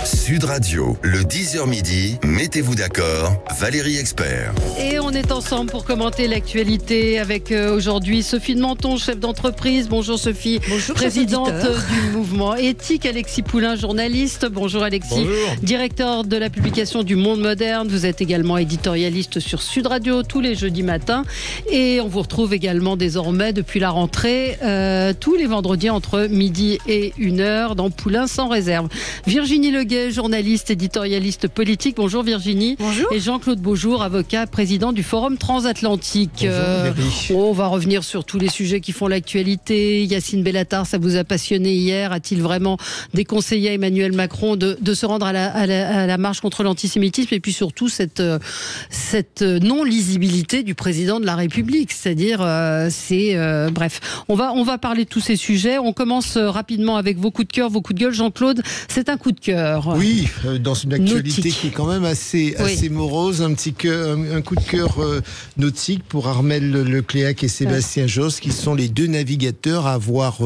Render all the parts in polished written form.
Sud Radio, le 10h midi, mettez-vous d'accord, Valérie Expert. Et on est ensemble pour commenter l'actualité avec aujourd'hui Sophie de Menton, chef d'entreprise. Bonjour Sophie. Bonjour, présidente du mouvement éthique. Alexis Poulain, journaliste. Bonjour Alexis. Bonjour. Directeur de la publication du Monde Moderne. Vous êtes également éditorialiste sur Sud Radio tous les jeudis matins. Et on vous retrouve également désormais depuis la rentrée tous les vendredis entre midi et 1h dans Poulain sans réserve. Virginie Leguet, journaliste, éditorialiste politique. Bonjour Virginie. Bonjour. Et Jean-Claude Beaujour, avocat, président du Forum Transatlantique. On va revenir sur tous les sujets qui font l'actualité. Yacine Bellatar, ça vous a passionné hier. A-t-il vraiment déconseillé à Emmanuel Macron de se rendre à la marche contre l'antisémitisme? Et puis surtout cette non-lisibilité du président de la République. C'est-à-dire, bref, on va parler de tous ces sujets. On commence rapidement avec vos coups de cœur, vos coups de gueule. Jean-Claude, c'est un coup de cœur. Oui, dans une actualité nautique qui est quand même assez morose, un coup de cœur nautique pour Armel Lecléac et Sébastien Josse, qui sont les deux navigateurs à avoir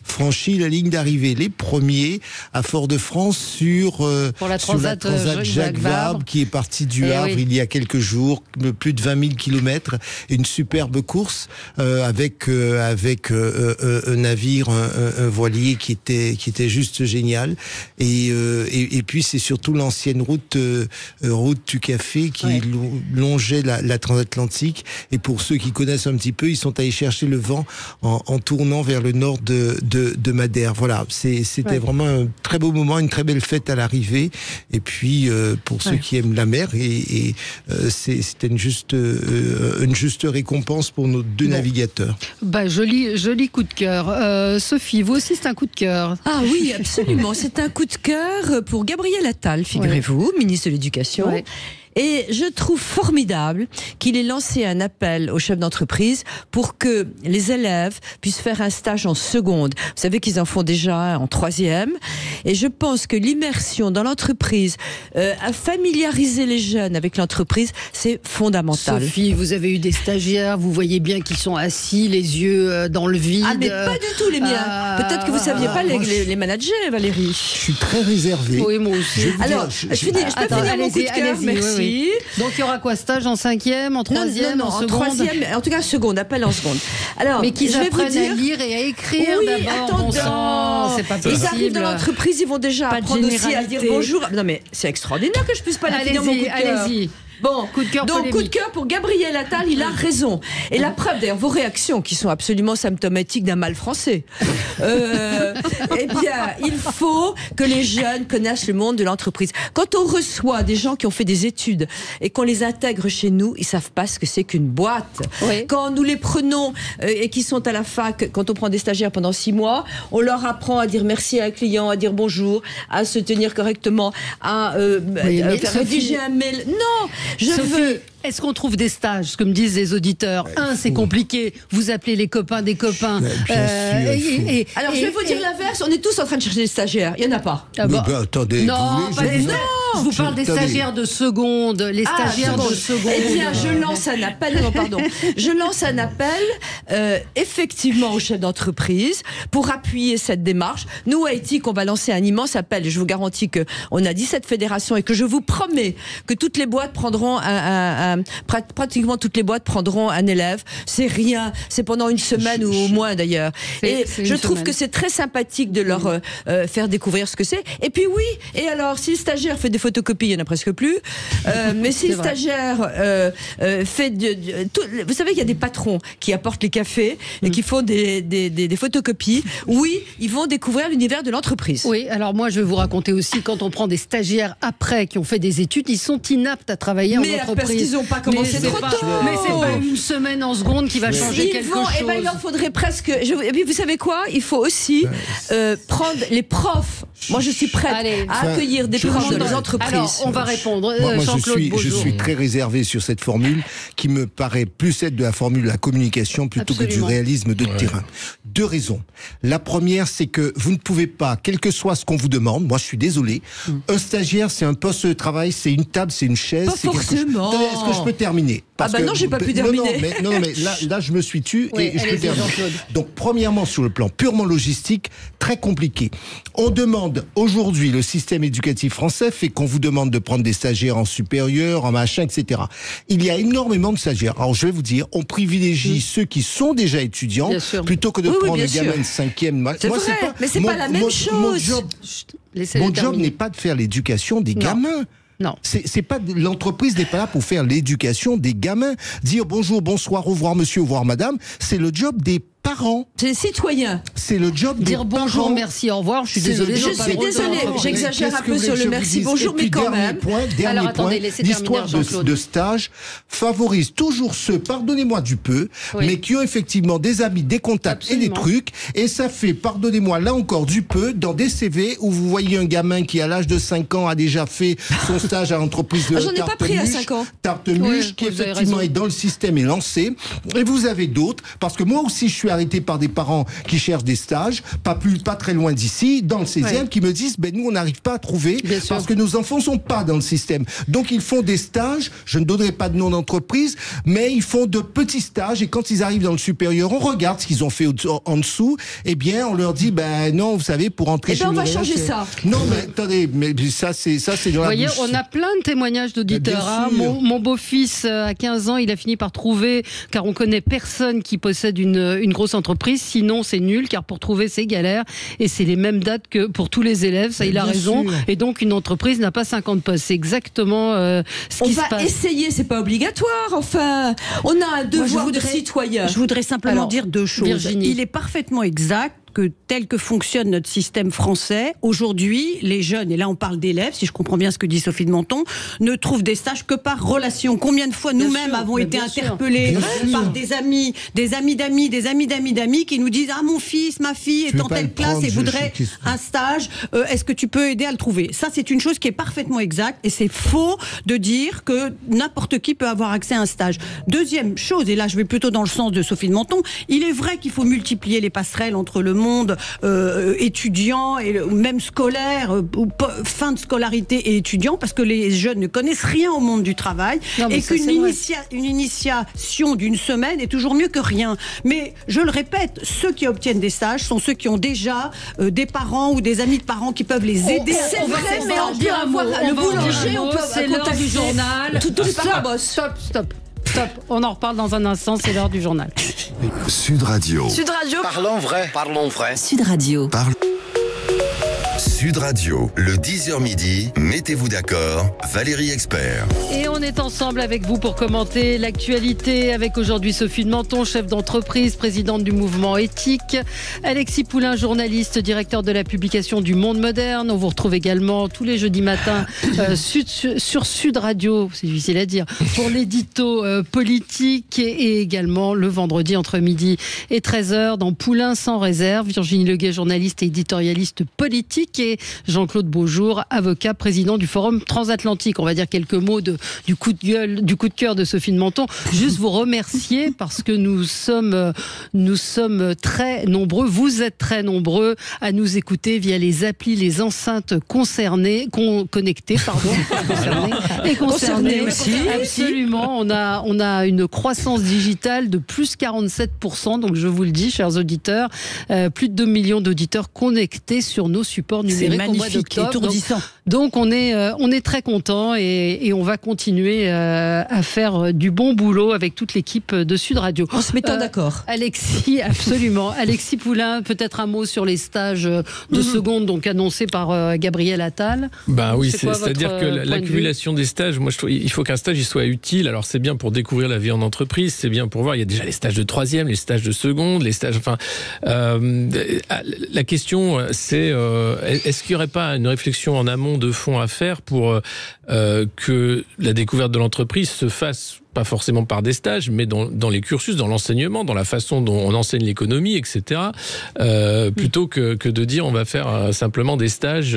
franchi la ligne d'arrivée. Les premiers à Fort-de-France sur la Transat Jacques Vabre, qui est parti du Havre il y a quelques jours, plus de 20 000 kilomètres, une superbe course avec un navire, un voilier qui était juste génial. Et puis c'est surtout l'ancienne route du café qui longeait la transatlantique. Et pour ceux qui connaissent un petit peu, ils sont allés chercher le vent en tournant vers le nord de Madère. Voilà, c'était vraiment un très beau moment, une très belle fête à l'arrivée. Et puis pour ceux qui aiment la mer, c'était une juste récompense pour nos deux navigateurs. Joli coup de cœur. Sophie, vous aussi c'est un coup de cœur. Ah oui, absolument. C'est un coup de cœur pour Gabriel Attal, figurez-vous, ministre de l'Éducation. Ouais. Et je trouve formidable qu'il ait lancé un appel aux chefs d'entreprise pour que les élèves puissent faire un stage en seconde. Vous savez qu'ils en font déjà en troisième. Et je pense que l'immersion dans l'entreprise, à familiariser les jeunes avec l'entreprise, c'est fondamental. Sophie, vous avez eu des stagiaires, vous voyez bien qu'ils sont assis, les yeux dans le vide. Ah, mais pas du tout les miens. Peut-être que vous ne saviez pas les managers, Valérie. Je suis très réservé. Oui, moi aussi. Alors, je peux finir mon coup de cœur, merci. Oui. Donc il y aura quoi, stage en 5e, en 3e, en seconde? En 3e, en tout cas seconde, appel en seconde. Alors, mais qu'ils apprennent à lire et à écrire d'abord. C'est pas possible. Ils arrivent dans l'entreprise, ils vont déjà apprendre aussi à dire bonjour. Non mais c'est extraordinaire que je puisse pas finir mon coup de cœur. Allez-y. Bon, coup de cœur donc polémique. Coup de cœur pour Gabriel Attal, il a raison. Et la preuve, d'ailleurs, vos réactions qui sont absolument symptomatiques d'un mal français. Eh bien, il faut que les jeunes connaissent le monde de l'entreprise. Quand on reçoit des gens qui ont fait des études et qu'on les intègre chez nous, ils savent pas ce que c'est qu'une boîte. Oui. Quand nous les prenons et qui sont à la fac, quand on prend des stagiaires pendant 6 mois, on leur apprend à dire merci à un client, à dire bonjour, à se tenir correctement, à rédiger un mail. Non. Sophie, est-ce qu'on trouve des stages, ce que me disent les auditeurs? C'est compliqué. Vous appelez les copains des copains. Alors, je vais vous dire l'inverse. On est tous en train de chercher des stagiaires. Il n'y en a pas. Attendez. Non, je vous parle des stagiaires de seconde. Les stagiaires de seconde. Eh bien, je lance un appel. Non, pardon. Je lance un appel, effectivement, aux chefs d'entreprise pour appuyer cette démarche. Nous, à Éthique, on va lancer un immense appel. Et je vous garantis qu'on a 17 fédérations et que je vous promets que toutes les boîtes prendront pratiquement toutes les boîtes prendront un élève. C'est rien. C'est pendant une semaine ou au moins d'ailleurs. Et je trouve que c'est très sympathique de leur faire découvrir ce que c'est. Et puis oui. Et alors, si le stagiaire fait des photocopies, il n'y en a presque plus. Mais si le stagiaire fait vous savez, il y a des patrons qui apportent les cafés et qui font des photocopies. Oui, ils vont découvrir l'univers de l'entreprise. Oui. Alors moi, je vais vous raconter aussi, quand on prend des stagiaires après qui ont fait des études, ils sont inaptes à travailler en entreprise. Parce qu'ils n'ont pas commencé trop tôt. Mais c'est pas une semaine en seconde qui va changer quelque chose. Eh ben, il en faudrait presque. Et puis vous savez quoi? Il faut aussi prendre les profs. Moi, je suis prête à accueillir des profs de les entreprises. d'entreprise. Alors, on va répondre. Moi, Jean-Claude je suis très réservé sur cette formule qui me paraît plus être de la formule de la communication plutôt que du réalisme de terrain. 2 raisons. La première, c'est que vous ne pouvez pas, quel que soit ce qu'on vous demande, moi je suis désolé, un stagiaire, c'est un poste de travail, c'est une table, c'est une chaise. Pas forcément. Est-ce que je peux terminer? Non, j'ai pas pu terminer. Non, mais là, je me suis tu et je peux terminer. Donc, premièrement, sur le plan purement logistique, très compliqué. On demande, aujourd'hui, le système éducatif français fait qu'on vous demande de prendre des stagiaires en supérieur, en machin, etc. Il y a énormément de stagiaires. Alors, je vais vous dire, on privilégie ceux qui sont déjà étudiants plutôt que de prendre le gamin de 5e. C'est vrai, mais c'est pas la même chose. Mon job n'est pas de faire l'éducation des gamins. Non. C'est pas, l'entreprise n'est pas là pour faire l'éducation des gamins. Dire bonjour, bonsoir, au revoir monsieur, au revoir madame, c'est le job des parents. C'est les citoyens. C'est le job dire des bonjour, parents. merci, au revoir. Je suis désolée. Je suis désolée. J'exagère un peu sur le merci, bonjour, mais quand même. Dernier point, l'histoire de stage favorise toujours ceux, pardonnez-moi du peu, mais qui ont effectivement des amis, des contacts et des trucs. Et ça fait, pardonnez-moi là encore du peu, dans des CV où vous voyez un gamin qui à l'âge de 5 ans a déjà fait son stage à l'entreprise de j'en ai pas pris à 5 ans. Tartemuche, qui effectivement est dans le système et lancé. Et vous avez d'autres, parce que moi aussi je suis arrêté par des parents qui cherchent des stages, pas très loin d'ici, dans le 16e, qui me disent, nous on n'arrive pas à trouver, parce que nos enfants sont pas dans le système. Donc ils font des stages, je ne donnerai pas de nom d'entreprise, mais ils font de petits stages, et quand ils arrivent dans le supérieur, on regarde ce qu'ils ont fait en dessous, et bien on leur dit, non, vous savez, pour entrer chez nous. on va changer ça. Non, mais attendez, mais ça c'est dans la bouche. Vous voyez, on a plein de témoignages d'auditeurs. Mon beau-fils, à 15 ans, il a fini par trouver, car on connaît personne qui possède une grosse entreprise, sinon c'est nul, car pour trouver c'est galère, et c'est les mêmes dates que pour tous les élèves, ça il a raison, et donc une entreprise n'a pas 50 postes, c'est exactement ce qui se passe. On va essayer, c'est pas obligatoire, enfin, on a un devoir de citoyen. Je voudrais simplement dire 2 choses. Virginie. Il est parfaitement exact que tel que fonctionne notre système français, aujourd'hui, les jeunes, et là on parle d'élèves, si je comprends bien ce que dit Sophie de Menton, ne trouvent des stages que par relation. Combien de fois nous-mêmes avons été interpellés par des amis d'amis qui nous disent « Ah, mon fils, ma fille est en telle classe et voudrait un stage, est-ce que tu peux aider à le trouver ?» Ça, c'est une chose qui est parfaitement exacte, et c'est faux de dire que n'importe qui peut avoir accès à un stage. Deuxième chose, et là je vais plutôt dans le sens de Sophie de Menton, il est vrai qu'il faut multiplier les passerelles entre le monde étudiant et même scolaire, fin de scolarité et étudiant, parce que les jeunes ne connaissent rien au monde du travail, et qu'une initiation d'une semaine est toujours mieux que rien. Mais je le répète, ceux qui obtiennent des stages sont ceux qui ont déjà des parents ou des amis de parents qui peuvent les aider à trouver ces stages. On peut avoir le boulanger, on peut c'est l'heure du journal. Stop. On en reparle dans un instant, c'est l'heure du journal. Sud Radio. Sud Radio. Parlons vrai. Sud Radio. Sud Radio, le 10h midi, mettez-vous d'accord, Valérie Expert. Et on est ensemble avec vous pour commenter l'actualité avec aujourd'hui Sophie de Menton, chef d'entreprise, présidente du mouvement éthique, Alexis Poulain, journaliste, directeur de la publication du Monde Moderne. On vous retrouve également tous les jeudis matins sur Sud Radio, c'est difficile à dire, pour l'édito politique, et également le vendredi entre midi et 13h dans Poulain sans réserve. Virginie Leguet, journaliste et éditorialiste politique, et Jean-Claude Beaujour, avocat, président du Forum Transatlantique. On va dire quelques mots du coup de cœur de Sophie de Menton. Juste vous remercier parce que nous sommes très nombreux, vous êtes très nombreux à nous écouter via les applis, les enceintes connectées, aussi. Absolument. On a une croissance digitale de plus 47%. Donc je vous le dis, chers auditeurs, plus de 2 millions d'auditeurs connectés sur nos supports numériques. C'est magnifique, étourdissant. Donc on est très contents et on va continuer à faire du bon boulot avec toute l'équipe de Sud Radio. En se mettant d'accord. Alexis, absolument. Alexis Poulain, peut-être un mot sur les stages de seconde, donc annoncés par Gabriel Attal. Oui, c'est-à-dire que l'accumulation des stages, moi je trouve il faut qu'un stage il soit utile. Alors c'est bien pour découvrir la vie en entreprise, c'est bien pour voir. Il y a déjà les stages de troisième, les stages de seconde, les stages. La question c'est est-ce qu'il n'y aurait pas une réflexion en amont de fond à faire pour que la découverte de l'entreprise se fasse pas forcément par des stages, mais dans les cursus, dans l'enseignement, dans la façon dont on enseigne l'économie, etc. Plutôt que de dire on va faire simplement des stages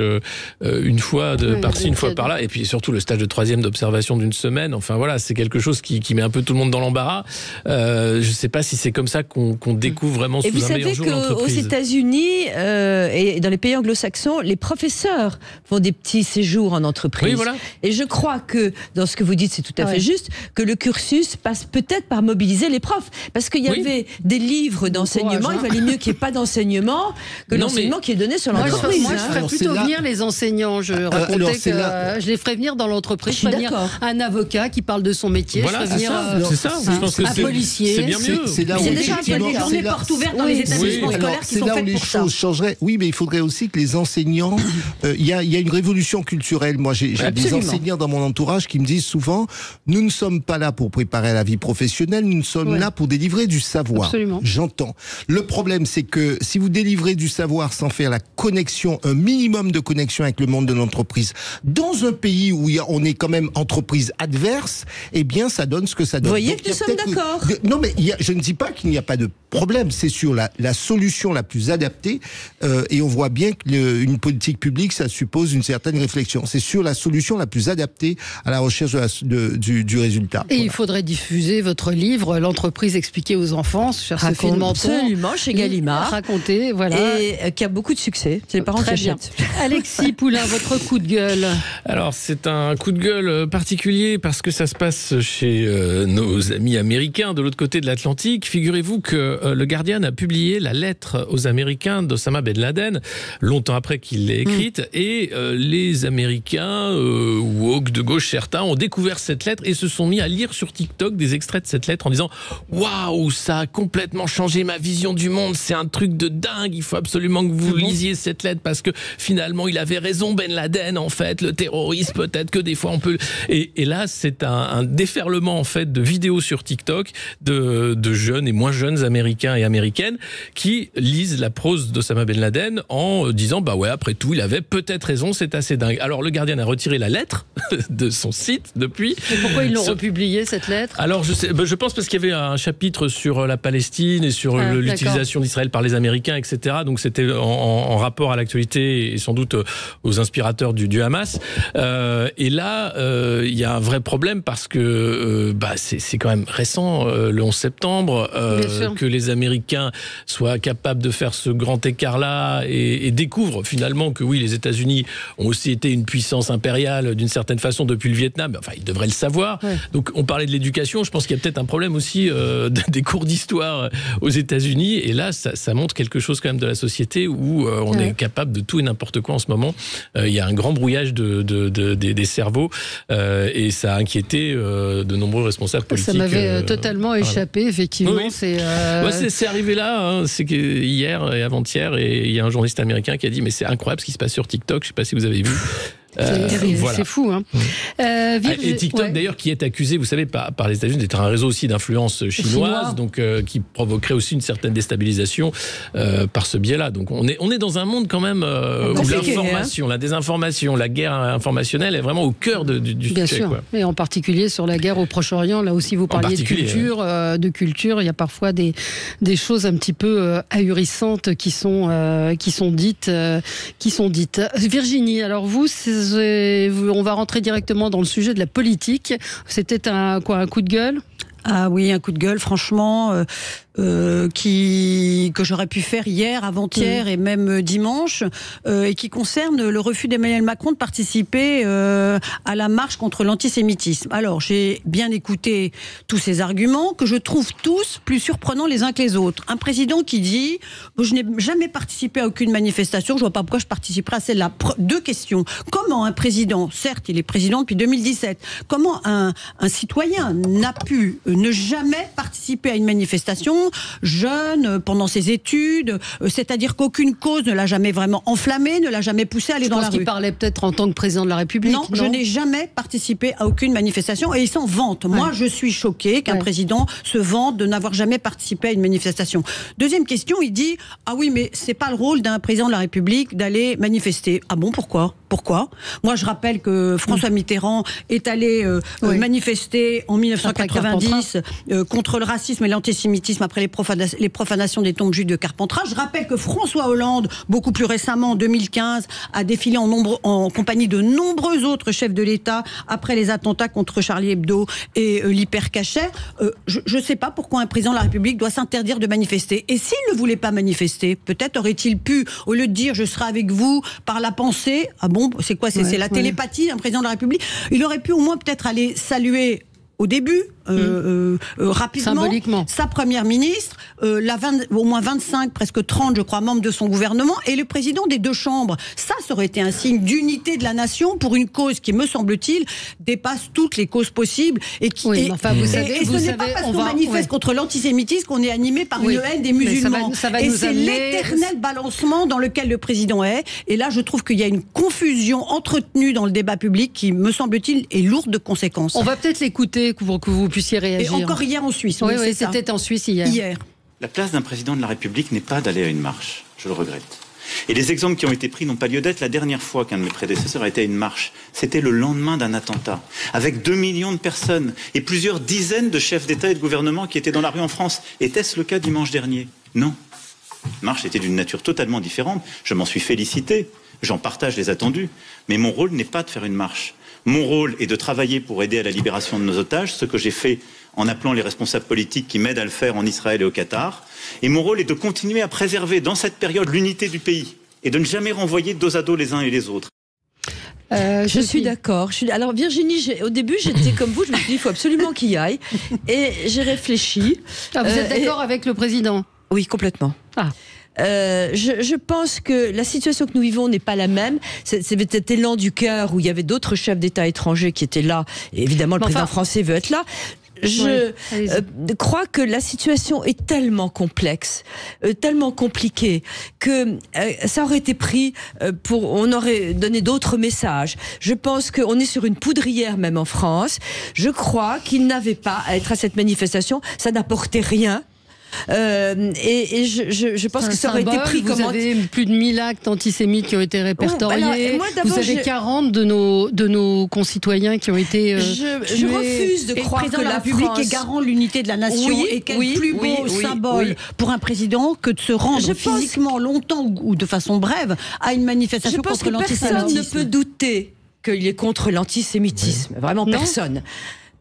une fois par-ci, une fois par-là, et puis surtout le stage de 3e d'observation d'une semaine. Enfin voilà, c'est quelque chose qui met un peu tout le monde dans l'embarras. Je sais pas si c'est comme ça qu'on découvre vraiment sous un meilleur jour l'entreprise. Et vous savez qu'aux États-Unis et dans les pays anglo-saxons, les professeurs font des petits séjours en entreprise. Oui, voilà. Et je crois que, dans ce que vous dites, c'est tout à fait juste, que le cursus passe peut-être par mobiliser les profs. Parce qu'il y avait des livres d'enseignement, il valait mieux qu'il n'y ait pas d'enseignement que l'enseignement qui est donné sur l'entreprise. Moi, je ferais plutôt venir les enseignants. Je racontais que je les ferais venir dans l'entreprise. Je ferais venir un avocat qui parle de son métier. Voilà, je ferais venir un policier. C'est bien mieux. C'est déjà des journées portes ouvertes dans les établissements scolaires qui sont faites pour ça. C'est là où les choses changeraient. Oui, mais il faudrait aussi que les enseignants... Il y a une révolution culturelle. Moi, j'ai des enseignants dans mon entourage qui me disent souvent, nous ne sommes pas là pour préparer à la vie professionnelle, nous sommes là pour délivrer du savoir. Absolument. J'entends. Le problème, c'est que si vous délivrez du savoir sans faire la connexion, un minimum de connexion avec le monde de l'entreprise, dans un pays où on est quand même entreprise adverse, eh bien, ça donne ce que ça donne. Vous voyez que nous sommes d'accord. Non, mais je ne dis pas qu'il n'y a pas de problème, c'est sur la solution la plus adaptée, et on voit bien qu'une politique publique, ça suppose une certaine réflexion. C'est sur la solution la plus adaptée à la recherche du résultat. Et il faudrait diffuser votre livre, L'entreprise expliquée aux enfants, cher Sophie de Menton. Absolument, chez Gallimard. Raconter, voilà. Et qui a beaucoup de succès. C'est les parents qui achètent. Alexis Poulain, votre coup de gueule. Alors, c'est un coup de gueule particulier parce que ça se passe chez nos amis américains de l'autre côté de l'Atlantique. Figurez-vous que le Guardian a publié la lettre aux Américains d'Osama Ben Laden, longtemps après qu'il l'ait écrite, et les Américains, woke de gauche certains, ont découvert cette lettre et se sont mis à lire sur TikTok des extraits de cette lettre en disant « Waouh, ça a complètement changé ma vision du monde, c'est un truc de dingue, il faut absolument que vous lisiez cette lettre parce que finalement il avait raison Ben Laden, en fait, le terrorisme, peut-être que des fois on peut... » Et là, c'est un déferlement en fait de vidéos sur TikTok de jeunes et moins jeunes Américains et Américaines qui lisent la prose d'Osama Ben Laden en disant « Bah ouais, après tout, il avait peut-être raison, c'est assez dingue. » Alors le Guardian a retiré la lettre de son site depuis. Et pourquoi ils l'ont republié cette lettre? Alors je pense parce qu'il y avait un chapitre sur la Palestine et sur l'utilisation d'Israël par les Américains, etc. Donc c'était en rapport à l'actualité et sans doute aux inspirateurs du Hamas. Et là, il y a un vrai problème parce que c'est quand même récent, le 11 septembre, que les Américains soient capables de faire ce grand écart-là et découvrent finalement que oui, les États-Unis ont aussi été une puissance impériale d'une certaine façon depuis le Vietnam. Enfin, ils devraient le savoir. Ouais. Donc, on parlait de l'éducation. Je pense qu'il y a peut-être un problème aussi des cours d'histoire aux États-Unis. Et là, ça montre quelque chose quand même de la société où on est capable de tout et n'importe quoi en ce moment. Il y a un grand brouillage des cerveaux et ça a inquiété de nombreux responsables politiques. Ça m'avait totalement échappé, effectivement. Oui. C'est arrivé là. Hein. C'est que hier et avant-hier, et il y a un journaliste américain qui a dit mais c'est incroyable ce qui se passe sur TikTok. Je ne sais pas si vous avez vu. C'est fou, hein. Et TikTok d'ailleurs qui est accusé, vous savez, par les États-Unis d'être un réseau aussi d'influence chinoise, donc qui provoquerait aussi une certaine déstabilisation par ce biais-là. Donc on est dans un monde quand même où l'information, la désinformation, la guerre informationnelle est vraiment au cœur du Bien sujet. sûr. Quoi. Et en particulier sur la guerre au Proche-Orient, là aussi vous parliez de culture. Il y a parfois des choses un petit peu ahurissantes qui sont dites. Virginie, alors vous, on va rentrer directement dans le sujet de la politique. C'était un coup de gueule? Ah oui, un coup de gueule, franchement, que j'aurais pu faire hier, avant-hier et même dimanche, et qui concerne le refus d'Emmanuel Macron de participer à la marche contre l'antisémitisme. Alors, j'ai bien écouté tous ces arguments, que je trouve tous plus surprenants les uns que les autres. Un président qui dit « Je n'ai jamais participé à aucune manifestation, je ne vois pas pourquoi je participerai à celle-là ». Deux questions. Comment un président, certes, il est président depuis 2017, comment un citoyen n'a pu ne jamais participer à une manifestation, jeune, pendant ses études, c'est-à-dire qu'aucune cause ne l'a jamais vraiment enflammé, ne l'a jamais poussé à aller dans la rue. Je pense qu'il parlait peut-être en tant que président de la République. Non, je n'ai jamais participé à aucune manifestation et il s'en vante. Moi, je suis choquée qu'un président se vante de n'avoir jamais participé à une manifestation. Deuxième question, il dit « Ah oui, mais c'est pas le rôle d'un président de la République d'aller manifester. » Ah bon, pourquoi ? Pourquoi ? Moi, je rappelle que François Mitterrand est allé manifester en 1990 contre le racisme et l'antisémitisme après les profanations des tombes juives de Carpentras. Je rappelle que François Hollande, beaucoup plus récemment, en 2015, a défilé en compagnie de nombreux autres chefs de l'État après les attentats contre Charlie Hebdo et l'hypercachère. Je ne sais pas pourquoi un président de la République doit s'interdire de manifester. Et s'il ne voulait pas manifester, peut-être aurait-il pu, au lieu de dire « je serai avec vous par la pensée », ah bon, c'est quoi, c'est la télépathie d'un président de la République. Il aurait pu au moins peut-être aller saluer au début, rapidement, symboliquement, sa première ministre, au moins 25, presque 30, je crois, membres de son gouvernement, et le président des deux chambres. Ça aurait été un signe d'unité de la nation pour une cause qui, me semble-t-il, dépasse toutes les causes possibles. Et qui, ce n'est pas parce qu'on manifeste contre l'antisémitisme qu'on est animé par une haine des musulmans. Et c'est l'éternel balancement dans lequel le président est. Et là, je trouve qu'il y a une confusion entretenue dans le débat public qui, me semble-t-il, est lourde de conséquences. On va peut-être l'écouter pour que vous puissiez réagir. Et encore hier en Suisse. Oui, c'était en Suisse hier. La place d'un président de la République n'est pas d'aller à une marche. Je le regrette. Et les exemples qui ont été pris n'ont pas lieu d'être. La dernière fois qu'un de mes prédécesseurs a été à une marche, c'était le lendemain d'un attentat, avec 2 millions de personnes et plusieurs dizaines de chefs d'État et de gouvernement qui étaient dans la rue en France. Était-ce le cas dimanche dernier ? Non. La marche était d'une nature totalement différente. Je m'en suis félicité. J'en partage les attendus. Mais mon rôle n'est pas de faire une marche. Mon rôle est de travailler pour aider à la libération de nos otages, ce que j'ai fait en appelant les responsables politiques qui m'aident à le faire en Israël et au Qatar. Et mon rôle est de continuer à préserver dans cette période l'unité du pays et de ne jamais renvoyer dos à dos les uns et les autres. Je suis d'accord. Alors Virginie, au début j'étais comme vous, je me suis dit il faut absolument qu'il y aille. Et j'ai réfléchi. Ah, vous êtes d'accord avec le président ? Oui, complètement. Je pense que la situation que nous vivons n'est pas la même. C'est cet élan du cœur où il y avait d'autres chefs d'État étrangers qui étaient là. Et évidemment, le président français veut être là. Je crois que la situation est tellement complexe, tellement compliquée, que ça aurait été pris on aurait donné d'autres messages. Je pense qu'on est sur une poudrière même en France. Je crois qu'il n'avait pas à être à cette manifestation. Ça n'apportait rien. Et je pense que ça aurait été pris comme... Vous avez plus de 1000 actes antisémites qui ont été répertoriés. Vous avez 40 de nos concitoyens qui ont été je refuse de croire que la République France est garant de l'unité de la nation. Et quel plus beau symbole pour un président que de se rendre physiquement, longtemps ou de façon brève à une manifestation contre l'antisémitisme. Personne ne peut douter qu'il est contre l'antisémitisme. Vraiment personne.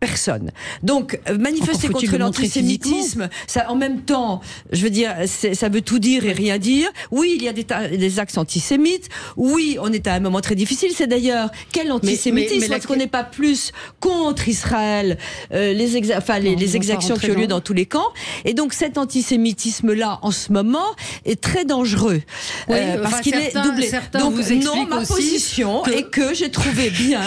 Personne. Donc, manifester contre l'antisémitisme, ça, en même temps, je veux dire, ça veut tout dire et rien dire. Oui, il y a des actes antisémites. Oui, on est à un moment très difficile. C'est d'ailleurs, quel antisémitisme? Est-ce qu'on n'est pas plus contre Israël, les exactions qui ont lieu dans tous les camps? Et donc, cet antisémitisme-là, en ce moment, est très dangereux. Parce qu'il est doublé. Donc, non, ma position est que j'ai trouvé bien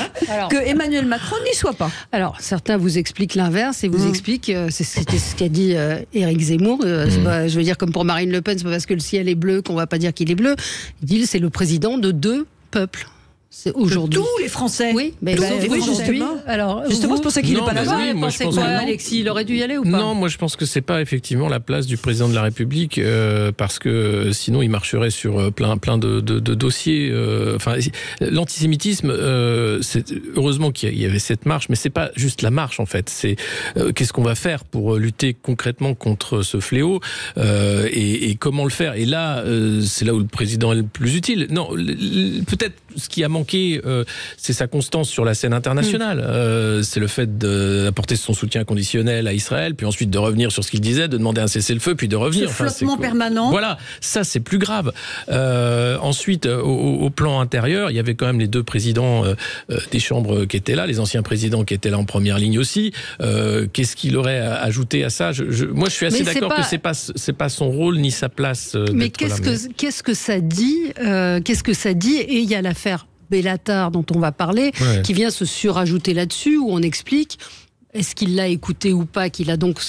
que Emmanuel Macron n'y soit pas. Alors, certains vous expliquent l'inverse et vous expliquent, c'est ce qu'a dit Éric Zemmour, je veux dire comme pour Marine Le Pen, c'est pas parce que le ciel est bleu qu'on va pas dire qu'il est bleu. Il dit c'est le président de 2 peuples. C'est aujourd'hui. Tous les Français. Oui, mais justement. Alors, justement, c'est pour ça qu'il n'est pas là-bas. Moi, je pense que Alexis, il aurait dû y aller ou pas? Non, moi je pense que c'est pas effectivement la place du président de la République parce que sinon il marcherait sur plein de dossiers. Enfin, l'antisémitisme, c'est heureusement qu'il y avait cette marche, mais c'est pas juste la marche en fait. C'est qu'est-ce qu'on va faire pour lutter concrètement contre ce fléau et comment le faire. Et là, c'est là où le président est le plus utile. Non, peut-être ce qui a manqué, c'est sa constance sur la scène internationale. C'est le fait d'apporter son soutien inconditionnel à Israël, puis ensuite de revenir sur ce qu'il disait, de demander un cessez-le-feu, puis de revenir. Ce flottement permanent. Voilà, ça c'est plus grave. Ensuite, au plan intérieur, il y avait quand même les 2 présidents des chambres qui étaient là, les anciens présidents qui étaient là en première ligne aussi. Qu'est-ce qu'il aurait ajouté à ça? Moi, je suis assez d'accord que c'est pas son rôle ni sa place. Mais qu'est-ce que ça dit? Qu'est-ce que ça dit? Et il y a l'affaire Bellatar dont on va parler, qui vient se surajouter là-dessus, où on explique est-ce qu'il l'a écouté ou pas, qu'il a donc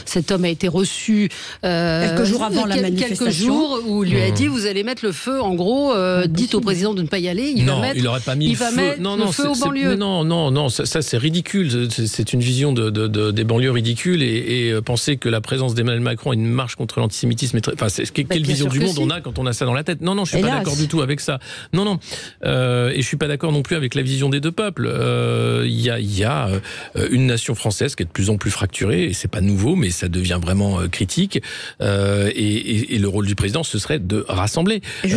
cet homme a été reçu quelques jours avant la manifestation. Quelques jours où il lui a dit vous allez mettre le feu, en gros, dites au président de ne pas y aller, il n'aurait pas mis le feu aux banlieues. Non, ça c'est ridicule, c'est une vision des banlieues ridicule et penser que la présence d'Emmanuel Macron est une marche contre l'antisémitisme, quelle vision du monde on a quand on a ça dans la tête? Non, je suis pas d'accord du tout avec ça. Non, et je suis pas d'accord non plus avec la vision des deux peuples. Il y a une nation française qui est de plus en plus fracturée, et c'est pas nouveau, mais ça devient vraiment critique. Et le rôle du président, ce serait de rassembler. Et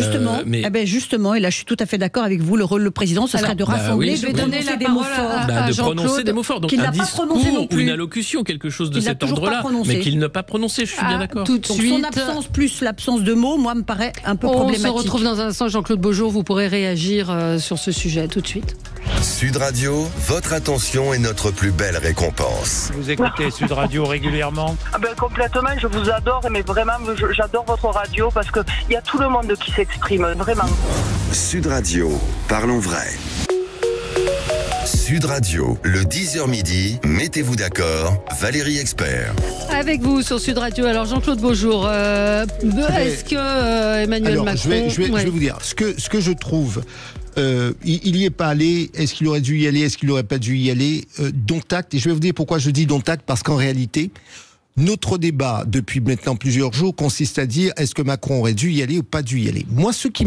justement, et là je suis tout à fait d'accord avec vous, le rôle du président, ce serait de rassembler, je vais donner la parole à de prononcer des mots forts. Donc un discours ou une allocution, quelque chose de cet ordre-là, mais qu'il n'a pas prononcé, je suis bien d'accord. Tout de suite. Son absence plus l'absence de mots, moi, me paraît un peu problématique. On se retrouve dans un instant, Jean-Claude Beaujour, vous pourrez réagir sur ce sujet tout de suite. Sud Radio, votre attention est notre plus belle récompense. Vous écoutez Sud Radio régulièrement? Complètement, je vous adore, mais vraiment, j'adore votre radio parce qu'il y a tout le monde qui s'exprime, vraiment. Sud Radio, parlons vrai. Sud Radio, le 10h midi, mettez-vous d'accord, Valérie Expert. Avec vous sur Sud Radio. Alors Jean-Claude Beaujour, est-ce que Emmanuel Macron... Je vais vous dire, ce que je trouve... il n'y est pas allé, est-ce qu'il aurait dû y aller, est-ce qu'il n'aurait pas dû y aller, dont acte, et je vais vous dire pourquoi je dis dont acte, parce qu'en réalité, notre débat depuis maintenant plusieurs jours consiste à dire est-ce que Macron aurait dû y aller ou pas dû y aller. Moi, ce qui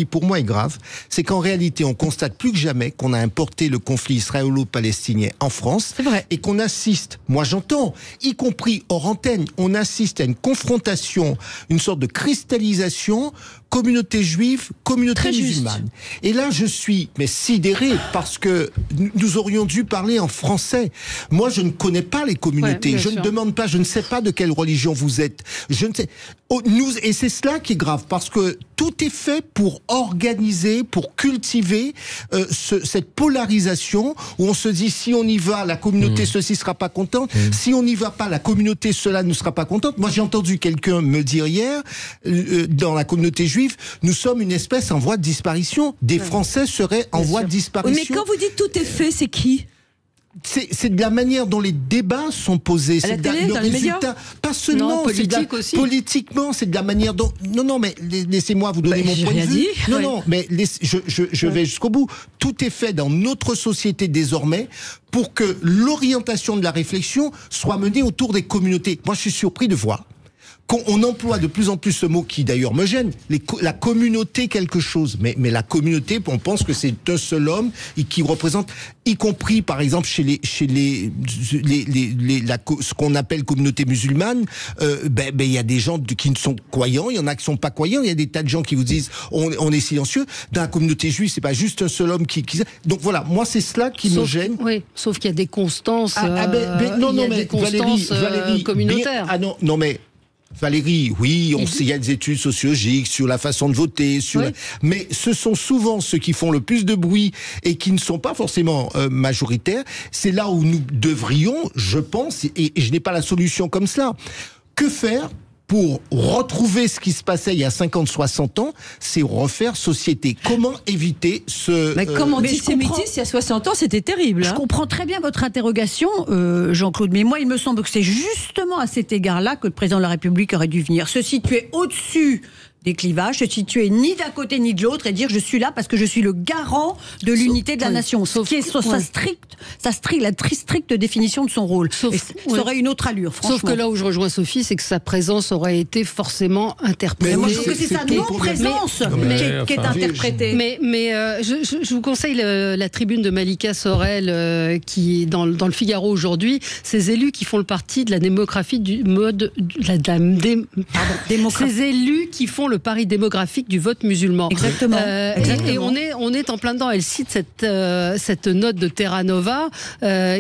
pour moi est grave, c'est qu'en réalité, on constate plus que jamais qu'on a importé le conflit israélo-palestinien en France. C'est vrai. Et qu'on assiste, moi j'entends, y compris hors antenne, on assiste à une confrontation, une sorte de cristallisation, communauté juive, communauté musulmane. Et là, je suis sidéré parce que nous aurions dû parler en français. Moi, je ne connais pas les communautés. Je ne demande pas, je ne sais pas de quelle religion vous êtes. Je ne sais. Et c'est cela qui est grave, parce que tout est fait pour organiser, pour cultiver cette polarisation où on se dit si on y va, la communauté ceci sera pas contente. Si on n'y va pas, la communauté cela ne sera pas contente. Moi, j'ai entendu quelqu'un me dire hier, dans la communauté juive, nous sommes une espèce en voie de disparition. Des Français seraient en voie de disparition. Oui, mais quand vous dites tout est fait, c'est qui ? C'est de la manière dont les débats sont posés. À la télé, dans les médias ? Pas seulement. Politique aussi. Politiquement, c'est de la manière dont... Non, mais laissez-moi vous donner mon point de vue. Non, mais je vais jusqu'au bout. Tout est fait dans notre société désormais pour que l'orientation de la réflexion soit menée autour des communautés. Moi, je suis surpris de voir qu'on emploie de plus en plus ce mot qui d'ailleurs me gêne, la communauté quelque chose. Mais la communauté, on pense que c'est un seul homme et qui représente, y compris par exemple chez ce qu'on appelle communauté musulmane, il y a des gens qui ne sont croyants, il y en a qui sont pas croyants, il y a des tas de gens qui vous disent on est silencieux. Dans la communauté juive, c'est pas juste un seul homme qui... Donc voilà, moi c'est cela qui me gêne. Oui, sauf qu'il y a des constances. Valérie, communautaires. Non mais Valérie, oui, il y a des études sociologiques sur la façon de voter, mais ce sont souvent ceux qui font le plus de bruit et qui ne sont pas forcément majoritaires. C'est là où nous devrions, je pense, et je n'ai pas la solution comme cela. Que faire pour retrouver ce qui se passait il y a 50-60 ans, c'est refaire société. Comment éviter ce... Mais comme antisémitisme, il y a 60 ans, c'était terrible. Je comprends très bien votre interrogation, Jean-Claude, mais moi, il me semble que c'est justement à cet égard-là que le président de la République aurait dû venir se situer au-dessus des clivages, se situer ni d'un côté ni de l'autre et dire je suis là parce que je suis le garant de l'unité de la nation. Sauf qui est la très stricte définition de son rôle. Ça aurait une autre allure, franchement. Sauf que là où je rejoins Sophie, c'est que sa présence aurait été forcément interprétée. Mais moi, je trouve que c'est sa non-présence qui est interprétée. Mais je vous conseille la tribune de Malika Sorel qui dans le Figaro aujourd'hui, ces élus qui font le parti de la démographie du mode... Ces élus qui font le pari démographique du vote musulman. Exactement. Et on est en plein dedans. Elle cite cette note de Terra Nova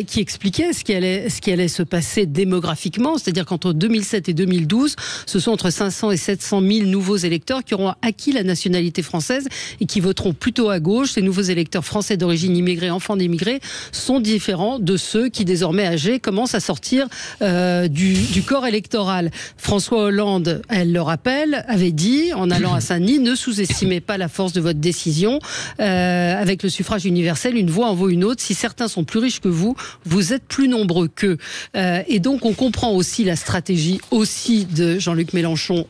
qui expliquait ce qui allait se passer démographiquement, c'est-à-dire qu'entre 2007 et 2012, ce sont entre 500 et 700 000 nouveaux électeurs qui auront acquis la nationalité française et qui voteront plutôt à gauche. Ces nouveaux électeurs français d'origine immigrée, enfants d'immigrés, sont différents de ceux qui, désormais âgés, commencent à sortir du corps électoral. François Hollande, elle le rappelle, avait dit dit, en allant à Saint-Denis, ne sous-estimez pas la force de votre décision. Avec le suffrage universel, une voix en vaut une autre. Si certains sont plus riches que vous, vous êtes plus nombreux qu'eux. Et donc, on comprend aussi la stratégie aussi de Jean-Luc Mélenchon,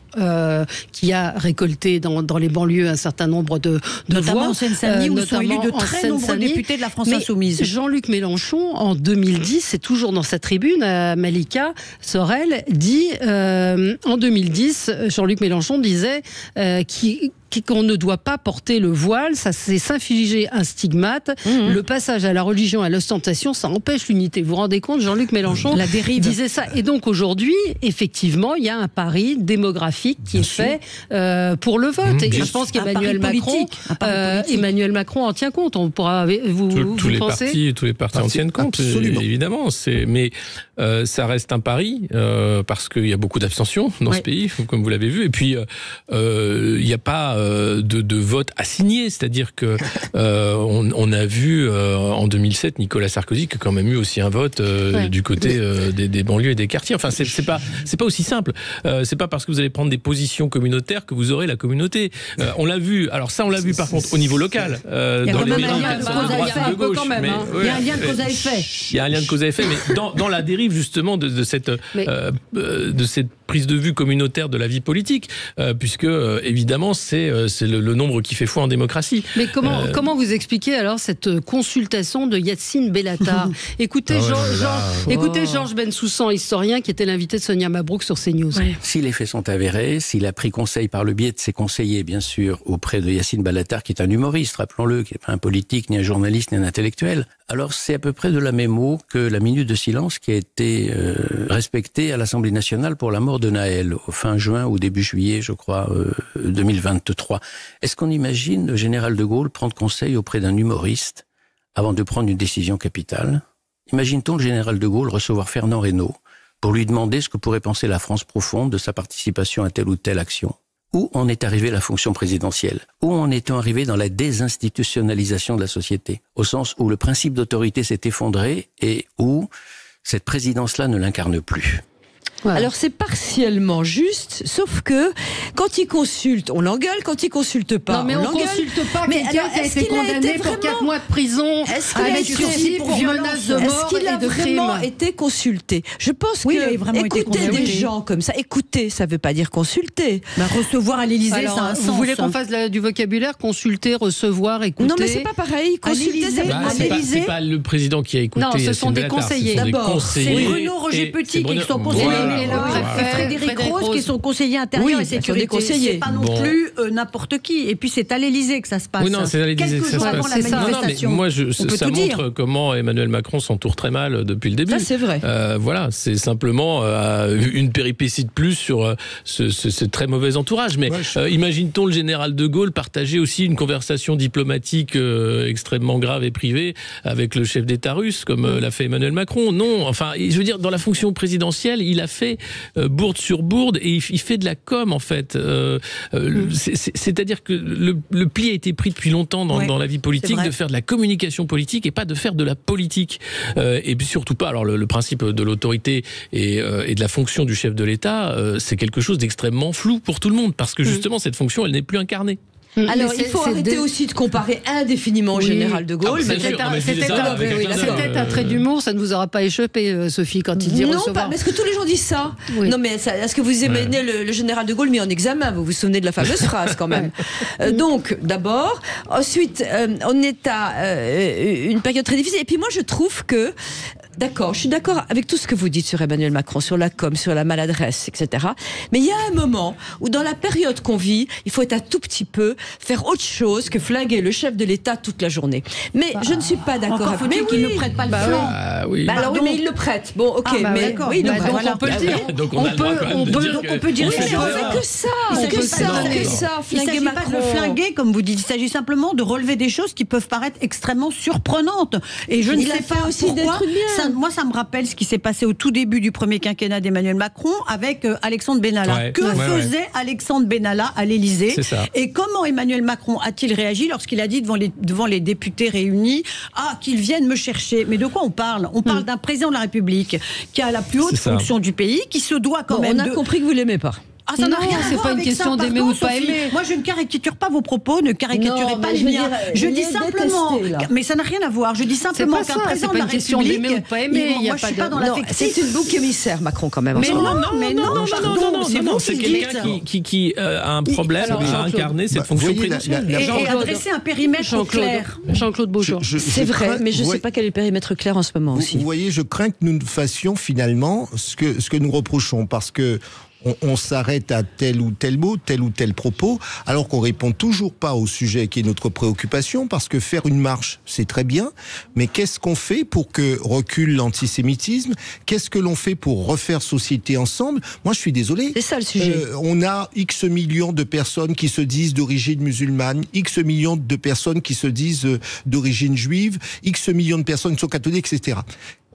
qui a récolté dans les banlieues un certain nombre de notamment voix. En Seine-Saint-Denis, où sont élus de très nombreux députés de la France Insoumise. Jean-Luc Mélenchon, en 2010, c'est toujours dans sa tribune, Malika Sorel, dit, en 2010, Jean-Luc Mélenchon disait qu'on ne doit pas porter le voile, ça c'est s'infliger un stigmate. Le passage à la religion, à l'ostentation, ça empêche l'unité. Vous vous rendez compte, Jean-Luc Mélenchon disait ça. Et donc aujourd'hui, effectivement, il y a un pari démographique qui est fait pour le vote. Et je pense qu'Emmanuel Macron en tient compte. On pourra, tous les partis en tiennent compte, évidemment. Mais ça reste un pari parce qu'il y a beaucoup d'abstention dans ce pays, comme vous l'avez vu. Et puis il n'y a pas de vote assigné, c'est-à-dire que on a vu en 2007 Nicolas Sarkozy qui a quand même eu aussi un vote du côté des banlieues et des quartiers. Enfin, c'est pas aussi simple. C'est pas parce que vous allez prendre des positions communautaires que vous aurez la communauté. On l'a vu. Alors ça, on l'a vu par contre au niveau local. Il y a quand même un lien de cause à effet quand même. Il y a un lien de cause à effet. Il y a un lien de cause à effet, mais dans la dérive justement de cette prise de vue communautaire de la vie politique, puisque évidemment c'est le nombre qui fait foi en démocratie. Mais comment vous expliquez alors cette consultation de Yacine Bellatar? Écoutez Georges Bensoussan, historien, qui était l'invité de Sonia Mabrouk sur CNews. Ouais. Si les faits sont avérés, s'il a pris conseil par le biais de ses conseillers, bien sûr, auprès de Yacine Bellatar, qui est un humoriste, rappelons-le, qui n'est pas un politique, ni un journaliste, ni un intellectuel, alors c'est à peu près de la même eau que la minute de silence qui a été respectée à l'Assemblée nationale pour la mort de Naël, au fin juin ou début juillet, je crois, 2023. Est-ce qu'on imagine le général de Gaulle prendre conseil auprès d'un humoriste avant de prendre une décision capitale? Imagine-t-on le général de Gaulle recevoir Fernand Reynaud pour lui demander ce que pourrait penser la France profonde de sa participation à telle ou telle action? Où en est arrivée la fonction présidentielle? Où en est-on arrivé dans la désinstitutionnalisation de la société? Au sens où le principe d'autorité s'est effondré et où cette présidence-là ne l'incarne plus. Voilà. Alors c'est partiellement juste, sauf que quand il consulte, on l'engueule, quand il consulte pas, non mais on consulte pas quelqu'un qui a été condamné pour 4 mois de prison avec sursis pour menace de mort et de crime. Est-ce qu'il a vraiment été consulté? Je pense que écouter des gens comme ça, écouter, ça veut pas dire consulter. Recevoir à l'Élysée, ça a un sens. Vous voulez qu'on fasse du vocabulaire, consulter, recevoir, écouter? Non mais c'est pas pareil, consulter, c'est pas le président qui a écouté. Non, ce sont des conseillers. D'abord, c'est Bruno Roger Petit qui sont conseillers. Et Frédéric Rose qui sont conseillers intérieurs et sécurité. C'est pas non plus n'importe qui. Et puis c'est à l'Élysée que ça se passe. Oui, non, c'est à l'Élysée que ça se passe. La manifestation. Non, mais moi, ça montre comment Emmanuel Macron s'entoure très mal depuis le début. Ça, c'est vrai. Voilà, c'est simplement une péripétie de plus sur ce très mauvais entourage. Mais imagine-t-on le général de Gaulle partager aussi une conversation diplomatique extrêmement grave et privée avec le chef d'État russe, comme l'a fait Emmanuel Macron? Non, enfin, je veux dire, dans la fonction présidentielle, il a fait bourde sur bourde et il fait de la com en fait. C'est-à-dire que le pli a été pris depuis longtemps dans la vie politique de faire de la communication politique et pas de faire de la politique. Et puis surtout pas, alors le principe de l'autorité et de la fonction du chef de l'État, c'est quelque chose d'extrêmement flou pour tout le monde parce que justement cette fonction elle n'est plus incarnée. Alors il faut arrêter aussi de comparer indéfiniment au général de Gaulle. C'était un trait d'humour, ça ne vous aura pas échappé, Sophie, quand il dit recevoir. Non, pas, parce que tous les gens disent ça. Oui. Non, mais est-ce que vous imaginez le général de Gaulle mis en examen? Vous vous souvenez de la fameuse phrase quand même. Donc, d'abord. Ensuite, on est à une période très difficile. Et puis moi, je trouve que d'accord, je suis d'accord avec tout ce que vous dites sur Emmanuel Macron, sur la com, sur la maladresse, etc. Mais il y a un moment où, dans la période qu'on vit, il faut être un tout petit peu faire autre chose que flinguer le chef de l'État toute la journée. Mais je ne suis pas d'accord avec. Mais qu'il ne prête pas le flanc. Alors oui, mais il le prête. Bon, ok, mais oui, il le prête. On peut le dire. On peut dire que ça. Il ne s'agit pas de le flinguer, comme vous dites. Il s'agit simplement de relever des choses qui peuvent paraître extrêmement surprenantes. Et je ne sais pas aussi pourquoi. Moi, ça me rappelle ce qui s'est passé au tout début du premier quinquennat d'Emmanuel Macron avec Alexandre Benalla. Que faisait Alexandre Benalla à l'Élysée? Et comment Emmanuel Macron a-t-il réagi lorsqu'il a dit devant les députés réunis qu'ils viennent me chercher? Mais de quoi on parle? On parle d'un président de la République qui a la plus haute fonction du pays, qui se doit quand même. On a compris que vous l'aimez pas. Ah, ça n'a rien à c'est voir pas une avec question ça, d'aimer pardon, ou pas Sophie. aimer. Moi, je ne caricature pas vos propos, ne caricaturez pas les miens. Je dis simplement, mais ça n'a rien à voir. Je dis simplement qu'un président de la question République, d'aimer ou pas aimer. moi, je suis pas dans l'affectif. C'est une bouc émissaire, Macron, quand même. Mais non, c'est quelqu'un qui a un problème à incarner cette fonction présidentielle. Et adresser un périmètre clair. Jean-Claude Beaujour. C'est vrai, mais je ne sais pas quel est le périmètre clair en ce moment aussi. Vous voyez, je crains que nous ne fassions finalement ce que nous reprochons, parce que on s'arrête à tel ou tel mot, tel ou tel propos, alors qu'on répond toujours pas au sujet qui est notre préoccupation, parce que faire une marche, c'est très bien, mais qu'est-ce qu'on fait pour que recule l'antisémitisme? Qu'est-ce que l'on fait pour refaire société ensemble? Moi, je suis désolé. C'est ça le sujet. On a X millions de personnes qui se disent d'origine musulmane, X millions de personnes qui se disent d'origine juive, X millions de personnes qui sont catholiques, etc.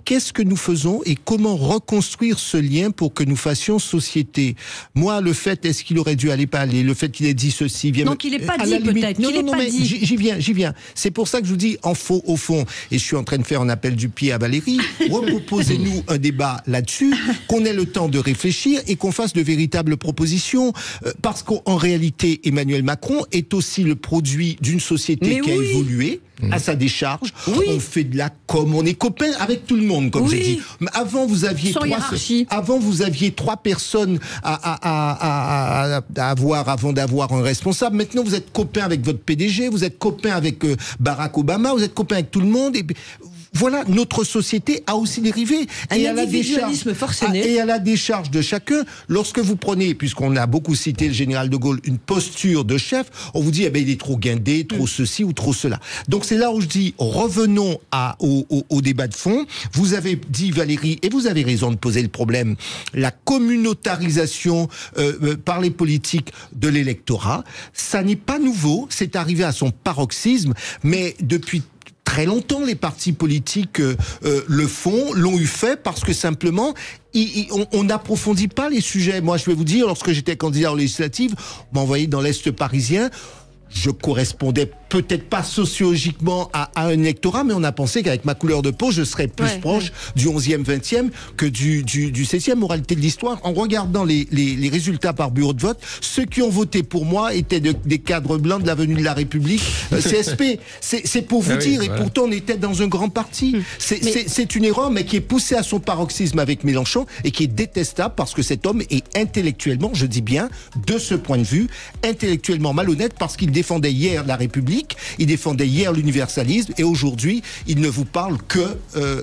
Qu'est-ce que nous faisons et comment reconstruire ce lien pour que nous fassions société? Moi, le fait, est-ce qu'il aurait dû aller pas aller? Le fait qu'il ait dit ceci vient... Non, qu'il n'ait pas dit peut-être. Non, mais j'y viens. C'est pour ça que je vous dis, au fond, et je suis en train de faire un appel du pied à Valérie, reproposez-nous un débat là-dessus, qu'on ait le temps de réfléchir et qu'on fasse de véritables propositions. Parce qu'en réalité, Emmanuel Macron est aussi le produit d'une société qui a évolué à sa décharge. On fait de la com, on est copains avec tout le monde, comme j'ai dit. Mais avant, vous aviez trois personnes à avoir avant d'avoir un responsable. Maintenant, vous êtes copains avec votre PDG, vous êtes copains avec Barack Obama, vous êtes copains avec tout le monde. Et voilà, notre société a aussi dérivé. Un individualisme forcené. Et à la décharge de chacun, lorsque vous prenez, puisqu'on a beaucoup cité le général de Gaulle, une posture de chef, on vous dit, il est trop guindé, trop ceci ou trop cela. Donc c'est là où je dis, revenons au débat de fond. Vous avez dit, Valérie, et vous avez raison de poser le problème, la communautarisation par les politiques de l'électorat. Ça n'est pas nouveau, c'est arrivé à son paroxysme, mais depuis très longtemps, les partis politiques le font, l'ont eu fait, parce que simplement, on n'approfondit pas les sujets. Moi, je vais vous dire, lorsque j'étais candidat aux législatives, on m'envoyait dans l'Est parisien. Je correspondais peut-être pas sociologiquement à un électorat, mais on a pensé qu'avec ma couleur de peau, je serais plus proche du 11e, 20e que du 16e. Moralité de l'histoire, en regardant les résultats par bureau de vote, ceux qui ont voté pour moi étaient des cadres blancs de l'avenue de la République, CSP. C'est pour vous dire, et pourtant on était dans un grand parti. C'est une erreur, mais qui est poussée à son paroxysme avec Mélenchon, et qui est détestable, parce que cet homme est intellectuellement, je dis bien, de ce point de vue, intellectuellement malhonnête, parce qu'il défendait hier la République, il défendait hier l'universalisme, et aujourd'hui, il ne vous parle que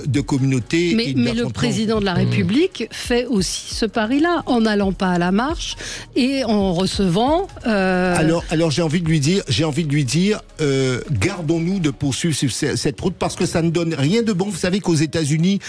de communauté. Mais le président de la République fait aussi ce pari-là, en n'allant pas à la marche et en recevant. Alors j'ai envie de lui dire, gardons-nous de poursuivre cette route, parce que ça ne donne rien de bon. Vous savez qu'aux États-Unis,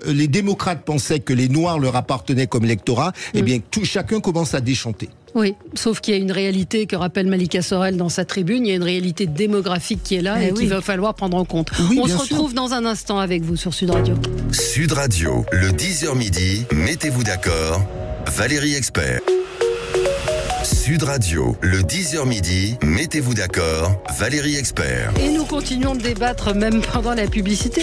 les démocrates pensaient que les Noirs leur appartenaient comme électorat. Eh bien, chacun commence à déchanter. Oui, sauf qu'il y a une réalité que rappelle Malika Sorel dans sa tribune, il y a une réalité démographique qui est là et qu'il va falloir prendre en compte. On se retrouve dans un instant avec vous sur Sud Radio. Sud Radio, le 10h midi, mettez-vous d'accord, Valérie Expert. Sud Radio, le 10h midi, mettez-vous d'accord, Valérie Expert. Et nous continuons de débattre même pendant la publicité.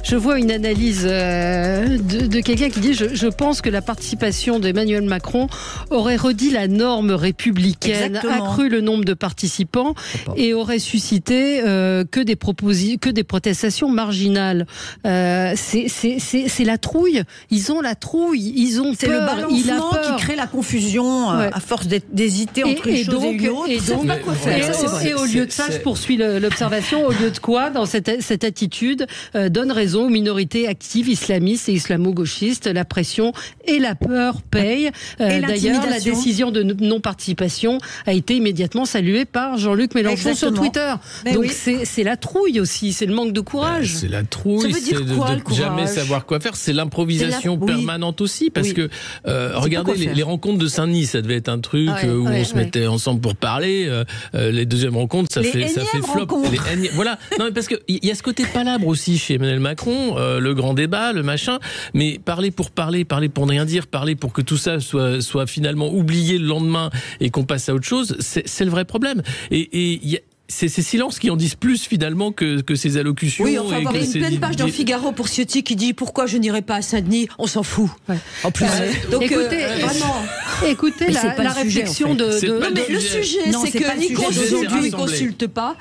Je vois une analyse de quelqu'un qui dit je pense que la participation d'Emmanuel Macron aurait redit la norme républicaine, accru le nombre de participants et aurait suscité que des protestations marginales. C'est la trouille. Ils ont la trouille. Ils ont peur. C'est le balancement qui crée la confusion à force d'hésiter entre une chose et une autre. Et au lieu de ça, je poursuis l'observation, au lieu de quoi, dans cette attitude, donne raison aux minorités actives islamistes et islamo-gauchistes. La pression et la peur payent. D'ailleurs, la décision de non-participation a été immédiatement saluée par Jean-Luc Mélenchon sur Twitter. Donc c'est la trouille aussi, c'est le manque de courage. C'est la trouille, c'est de jamais savoir quoi faire. C'est l'improvisation permanente aussi, parce que regardez les rencontres de Saint-Denis, ça devait être un truc où on se mettait ensemble pour parler. Les deuxièmes rencontres, ça fait flop. Voilà. Non, mais parce que il y a ce côté palabre aussi chez Emmanuel Macron, le grand débat, le machin. Mais parler pour ne rien dire, parler pour que tout ça soit finalement oublié le lendemain et qu'on passe à autre chose, c'est le vrai problème. Et c'est ces silences qui en disent plus finalement que ces allocutions. Oui, on va avoir une pleine page dans le Figaro pour Ciotti qui dit pourquoi je n'irai pas à Saint-Denis, on s'en fout. Ouais. En plus, donc écoutez la réflexion de. Non, mais le sujet, c'est que ni consulte ni consulte pas.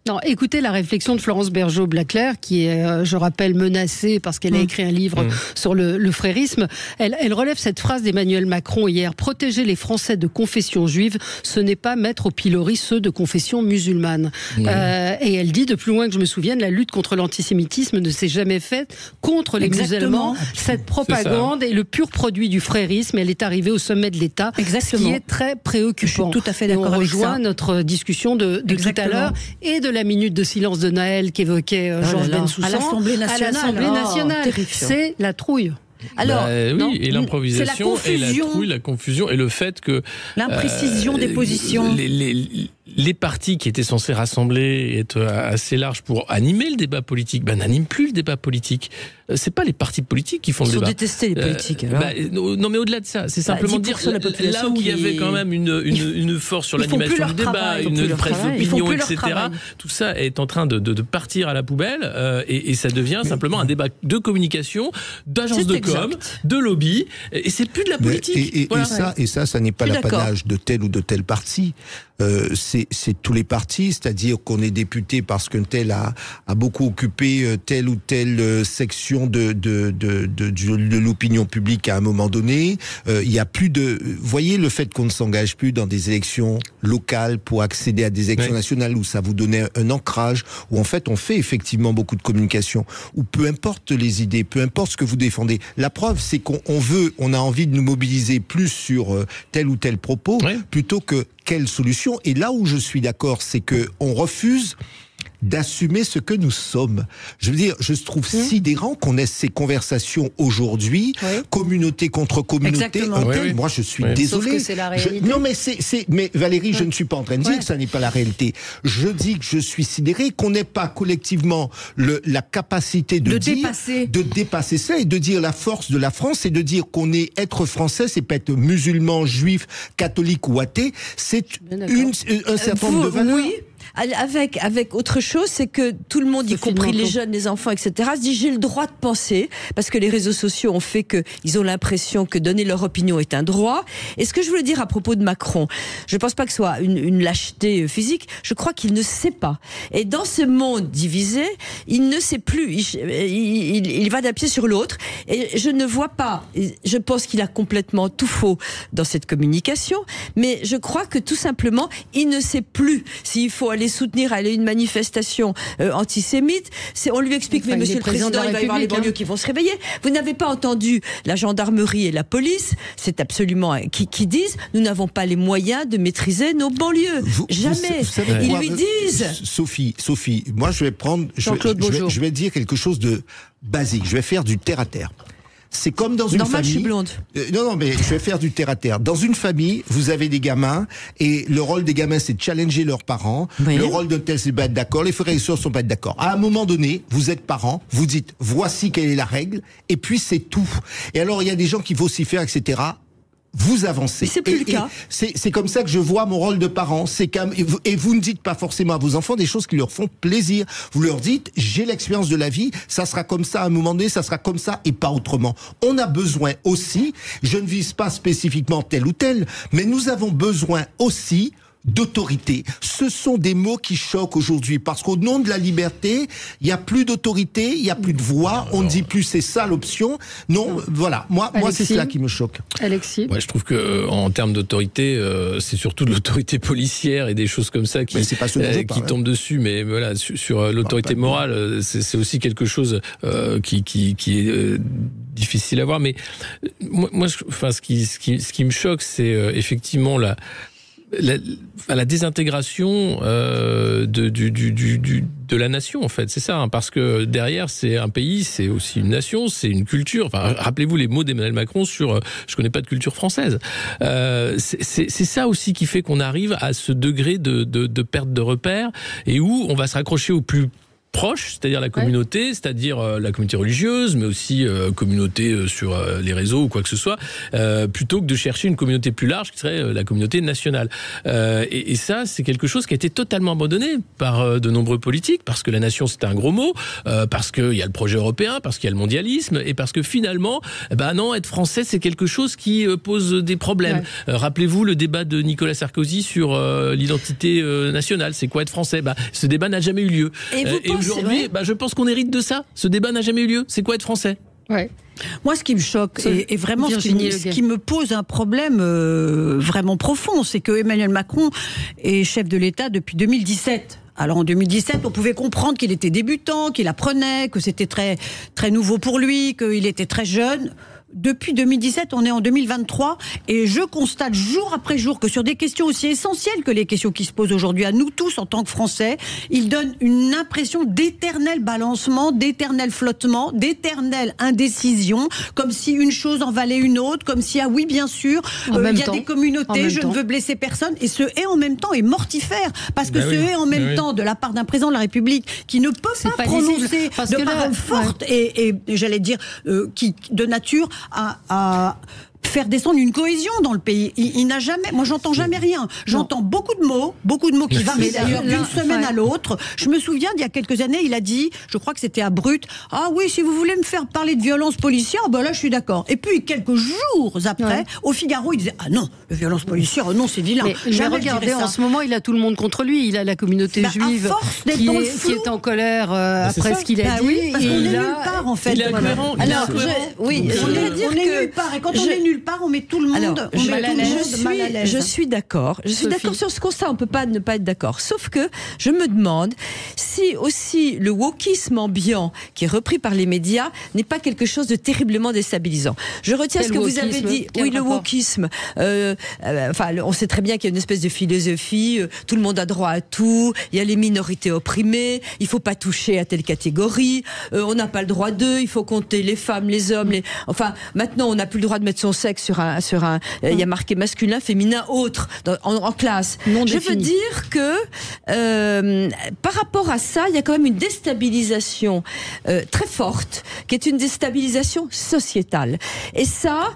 Non, écoutez la réflexion de Florence Bergeau-Blaclair, qui est, je rappelle, menacée parce qu'elle a écrit un livre sur le frérisme. Elle relève cette phrase d'Emmanuel Macron hier: protéger les Français de confession juive, ce n'est pas mettre au pilori ceux de confession musulmane. Et elle dit, de plus loin que je me souvienne, la lutte contre l'antisémitisme ne s'est jamais faite contre les musulmans. Cette propagande est le pur produit du frérisme. Elle est arrivée au sommet de l'État, ce qui est très préoccupant. Je suis tout à fait d'accord avec ça. On rejoint notre discussion de tout à l'heure et de la minute de silence de Naël qu'évoquait Georges Bensoussan à l'Assemblée nationale. C'est la trouille. Alors, oui, et l'improvisation, et la trouille, la confusion, et le fait que l'imprécision des positions. Les partis qui étaient censés rassembler et être assez larges pour animer le débat politique, n'animent plus le débat politique. C'est pas les partis politiques qui font le débat. Ils sont détestés, les politiques. Non, mais au-delà de ça, c'est simplement dire là où il y avait quand même une force sur l'animation du débat, une presse d'opinion, etc. Tout ça est en train de partir à la poubelle et ça devient simplement un débat de communication, d'agence de com, de lobby, et c'est plus de la politique. Et ça n'est pas l'apanage de tel ou de tel parti. C'est tous les partis, c'est-à-dire qu'on est député parce qu'un tel a beaucoup occupé telle ou telle section de l'opinion publique à un moment donné. Il y a plus de... Voyez le fait qu'on ne s'engage plus dans des élections locales pour accéder à des élections nationales où ça vous donnait un ancrage, où en fait on fait effectivement beaucoup de communication, où peu importe les idées, peu importe ce que vous défendez. La preuve, c'est on a envie de nous mobiliser plus sur tel ou tel propos plutôt que quelle solution. Et là où je suis d'accord, c'est que on refuse d'assumer ce que nous sommes. Je veux dire, je trouve sidérant qu'on ait ces conversations aujourd'hui, communauté contre communauté. Moi, je suis désolé. Sauf que c'est la réalité. Mais Valérie, je ne suis pas en train de dire que ça n'est pas la réalité. Je dis que je suis sidéré qu'on n'ait pas collectivement la capacité de dépasser ça et de dire la force de la France, c'est de dire qu'on est être français, c'est pas être musulman, juif, catholique ou athée, c'est un certain nombre de valeurs. Oui. Avec autre chose, c'est que tout le monde, y compris les jeunes, les enfants, etc., se dit j'ai le droit de penser, parce que les réseaux sociaux ont fait qu'ils ont l'impression que donner leur opinion est un droit. Et ce que je voulais dire à propos de Macron, je ne pense pas que ce soit une lâcheté physique, je crois qu'il ne sait pas. Et dans ce monde divisé, il ne sait plus, il va d'un pied sur l'autre, et je ne vois pas, je pense qu'il a complètement tout faux dans cette communication, mais je crois que tout simplement, il ne sait plus s'il faut aller soutenir une manifestation antisémite. On lui explique, mais monsieur le président, il va y avoir les banlieues qui vont se réveiller. Vous n'avez pas entendu la gendarmerie et la police, c'est absolument, qui disent, nous n'avons pas les moyens de maîtriser nos banlieues. Jamais. Ils lui disent. Sophie, moi je vais dire quelque chose de basique. Je vais faire du terre à terre. C'est comme dans une famille. Je suis blonde. Non, mais je vais faire du terre à terre. Dans une famille, vous avez des gamins, et le rôle des gamins, c'est de challenger leurs parents. Oui. Le rôle d'un tel, c'est de pas être d'accord. Les frères et sœurs sont pas d'accord. À un moment donné, vous êtes parents, vous dites, voici quelle est la règle, et puis c'est tout. Et alors, il y a des gens qui vocifèrent, etc. Vous avancez. Mais c'est plus le cas. C'est comme ça que je vois mon rôle de parent. Et vous ne dites pas forcément à vos enfants des choses qui leur font plaisir. Vous leur dites, j'ai l'expérience de la vie, ça sera comme ça à un moment donné, ça sera comme ça et pas autrement. On a besoin aussi, je ne vise pas spécifiquement tel ou tel, mais nous avons besoin aussi d'autorité. Ce sont des mots qui choquent aujourd'hui parce qu'au nom de la liberté, il n'y a plus d'autorité, il n'y a plus de voix, on ne dit plus c'est ça l'option. Non, voilà. Moi c'est cela qui me choque. Alexis. Ouais, je trouve que en termes d'autorité, c'est surtout de l'autorité policière et des choses comme ça qui tombent dessus. Mais voilà, sur l'autorité morale, c'est aussi quelque chose qui est difficile à voir. Mais moi, ce qui me choque, c'est effectivement la désintégration de la nation, en fait. C'est ça, hein, parce que derrière, c'est un pays, c'est aussi une nation, c'est une culture. Enfin, rappelez-vous les mots d'Emmanuel Macron sur « je connais pas de culture française ». C'est ça aussi qui fait qu'on arrive à ce degré de perte de repères et où on va se raccrocher au plus proche, c'est-à-dire la communauté, c'est-à-dire la communauté religieuse, mais aussi communauté sur les réseaux ou quoi que ce soit, plutôt que de chercher une communauté plus large qui serait la communauté nationale. Et ça, c'est quelque chose qui a été totalement abandonné par de nombreux politiques, parce que la nation, c'est un gros mot, parce qu'il y a le projet européen, parce qu'il y a le mondialisme, et parce que finalement, non, être français, c'est quelque chose qui pose des problèmes. Ouais. Rappelez-vous le débat de Nicolas Sarkozy sur l'identité nationale. C'est quoi être français ? Ce débat n'a jamais eu lieu. Et aujourd'hui, je pense qu'on hérite de ça. Ce débat n'a jamais eu lieu. C'est quoi être français ? Ouais. Moi, ce qui me choque, et vraiment ce qui me pose un problème vraiment profond, c'est que Emmanuel Macron est chef de l'État depuis 2017. Alors en 2017, on pouvait comprendre qu'il était débutant, qu'il apprenait, que c'était très, très nouveau pour lui, qu'il était très jeune. Depuis 2017, on est en 2023 et je constate jour après jour que sur des questions aussi essentielles que les questions qui se posent aujourd'hui à nous tous en tant que Français, il donne une impression d'éternel balancement, d'éternel flottement, d'éternelle indécision, comme si une chose en valait une autre, comme si, oui bien sûr, il y a des communautés, je ne veux blesser personne, et ce « et » en même temps est mortifère, parce que ce « et » en même temps de la part d'un président de la République qui ne peut pas prononcer de paroles fortes et j'allais dire, qui de nature à faire descendre une cohésion dans le pays. Il n'a jamais, moi j'entends jamais rien. J'entends beaucoup de mots qui varient d'ailleurs d'une semaine à l'autre. Je me souviens d'il y a quelques années, il a dit, je crois que c'était à Brut, ah oui, si vous voulez me faire parler de violence policière, là je suis d'accord. Et puis quelques jours après, au Figaro, il disait, ah non, la violence policière, non, c'est vilain. Mais regardez, en ce moment, il a tout le monde contre lui. Il a la communauté juive qui est en colère après ce qu'il a dit. Oui, parce qu'on est nulle part en fait. On est nulle part. Et quand on est nulle part, on met tout le monde mal à l'aise. Je suis d'accord. Je suis d'accord sur ce constat. On ne peut pas ne pas être d'accord. Sauf que je me demande si aussi le wokisme ambiant qui est repris par les médias n'est pas quelque chose de terriblement déstabilisant. Je retiens ce que vous avez dit. Oui, le wokisme. On sait très bien qu'il y a une espèce de philosophie. Tout le monde a droit à tout. Il y a les minorités opprimées. Il ne faut pas toucher à telle catégorie. On n'a pas le droit d'eux. Il faut compter les femmes, les hommes. Maintenant, on n'a plus le droit de mettre son sexe sur un. Il y a marqué masculin, féminin, autre en classe. Je veux dire que par rapport à ça, il y a quand même une déstabilisation très forte, qui est une déstabilisation sociétale. Et ça,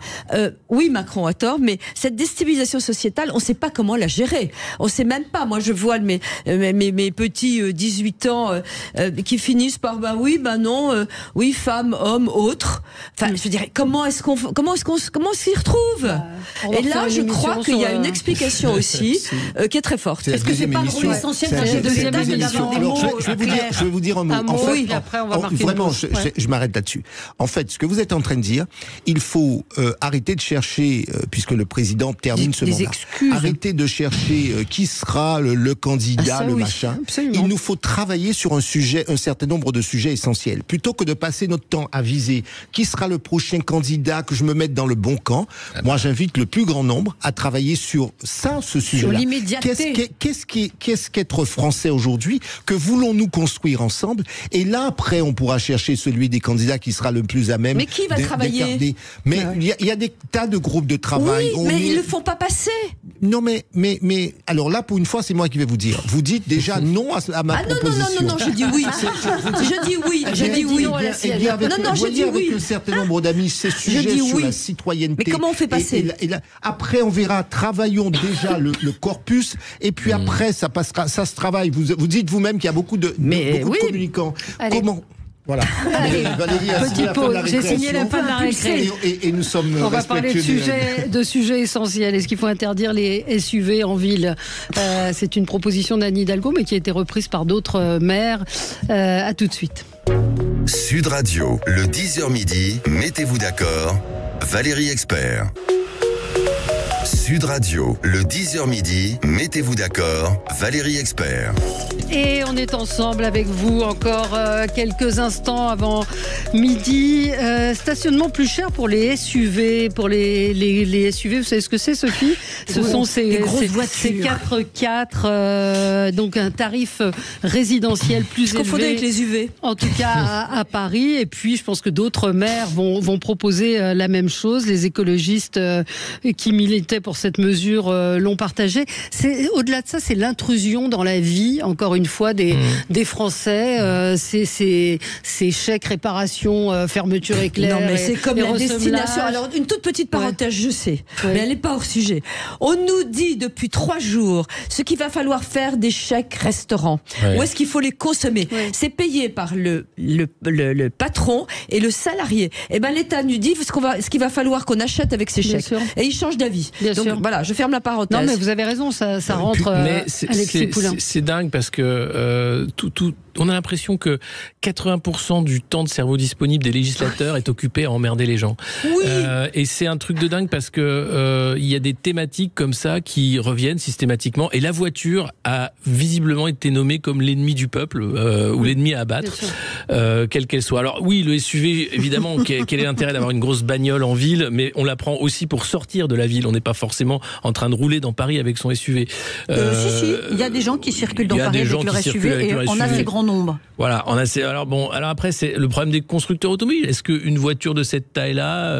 oui, Macron a tort, mais cette déstabilisation sociétale, on ne sait pas comment la gérer. On ne sait même pas. Moi, je vois mes petits 18 ans qui finissent par oui, non, oui, femme, homme, autre. Enfin, je dirais, comment est-ce qu'on s'y retrouve? Et là, je crois qu'il y a une explication aussi qui est très forte. Est-ce que c'est pas le rôle essentiel d'un chef de l'État de d'avoir des mots je vais vous dire un mot. En fait, vraiment, je m'arrête là-dessus. En fait, ce que vous êtes en train de dire, il faut arrêter de chercher, puisque le président termine ce mandat, arrêter de chercher qui sera le candidat, machin. Absolument. Il nous faut travailler sur un certain nombre de sujets essentiels. Plutôt que de passer notre temps à viser qui sera le prochain candidat, que je me mette dans le bon camp, moi j'invite le plus grand nombre à travailler sur ce sujet-là. Sur l'immédiateté. Qu'est-ce qu'être français aujourd'hui? Que voulons-nous construire ensemble? Et là, après, on pourra chercher celui des candidats qui sera le plus à même. Mais qui va travailler? Mais il y a des tas de groupes de travail. Oui, mais ils ne le font pas passer. Non, mais alors là, pour une fois, c'est moi qui vais vous dire. Vous dites déjà non à ma proposition. Non, je dis oui. Je dis oui. Je dis oui. Avec un certain nombre d'amis, ces sujets sur la citoyenneté. Mais comment on fait passer? Et là, après, on verra. Travaillons déjà le corpus, et puis après, ça passera. Ça se travaille. Vous dites vous-même qu'il y a beaucoup de communicants. Allez. Comment? Voilà. Allez, Valérie, petit pot, j'ai signé la fin de la récré. Et nous sommes on va parler de sujets essentiels. Est-ce qu'il faut interdire les SUV en ville? C'est une proposition d'Anne Hidalgo, mais qui a été reprise par d'autres maires. À tout de suite. Sud Radio, le 10h midi, mettez-vous d'accord, Valérie Expert. Sud Radio, le 10h midi, mettez-vous d'accord, Valérie Expert. Et on est ensemble avec vous encore quelques instants avant midi. Stationnement plus cher pour les SUV. Pour les SUV, vous savez ce que c'est, Sophie? Ce sont ces grosses voitures. Ces 4x4, donc un tarif résidentiel plus élevé. Confondez avec les UV. En tout cas à Paris. Et puis je pense que d'autres maires vont proposer la même chose. Les écologistes qui militaient pour cette mesure l'ont partagé. Au-delà de ça, c'est l'intrusion dans la vie, encore encore une fois des Français, ces chèques réparation, fermeture éclair. Non mais c'est comme la destination. Alors une toute petite parenthèse, je sais, mais elle n'est pas hors sujet. On nous dit depuis 3 jours ce qu'il va falloir faire des chèques restaurants. Où est-ce qu'il faut les consommer? C'est payé par le patron et le salarié. Et ben l'État nous dit ce qu'il va falloir qu'on achète avec ces chèques. Et il change d'avis. Donc voilà, je ferme la parenthèse. Non mais vous avez raison, ça rentre. Alexis Poulain. C'est dingue parce que on a l'impression que 80% du temps de cerveau disponible des législateurs est occupé à emmerder les gens. Oui. Et c'est un truc de dingue parce que il y a des thématiques comme ça qui reviennent systématiquement. Et la voiture a visiblement été nommée comme l'ennemi du peuple ou l'ennemi à abattre, quelle qu'elle soit. Alors oui, le SUV, évidemment, quel est l'intérêt d'avoir une grosse bagnole en ville, mais on la prend aussi pour sortir de la ville. On n'est pas forcément en train de rouler dans Paris avec son SUV. Si, il y a des gens qui circulent dans Paris avec leur SUV et on a ces grands nombres. Voilà, alors après c'est le problème des constructeurs automobiles. Est-ce qu'une voiture de cette taille-là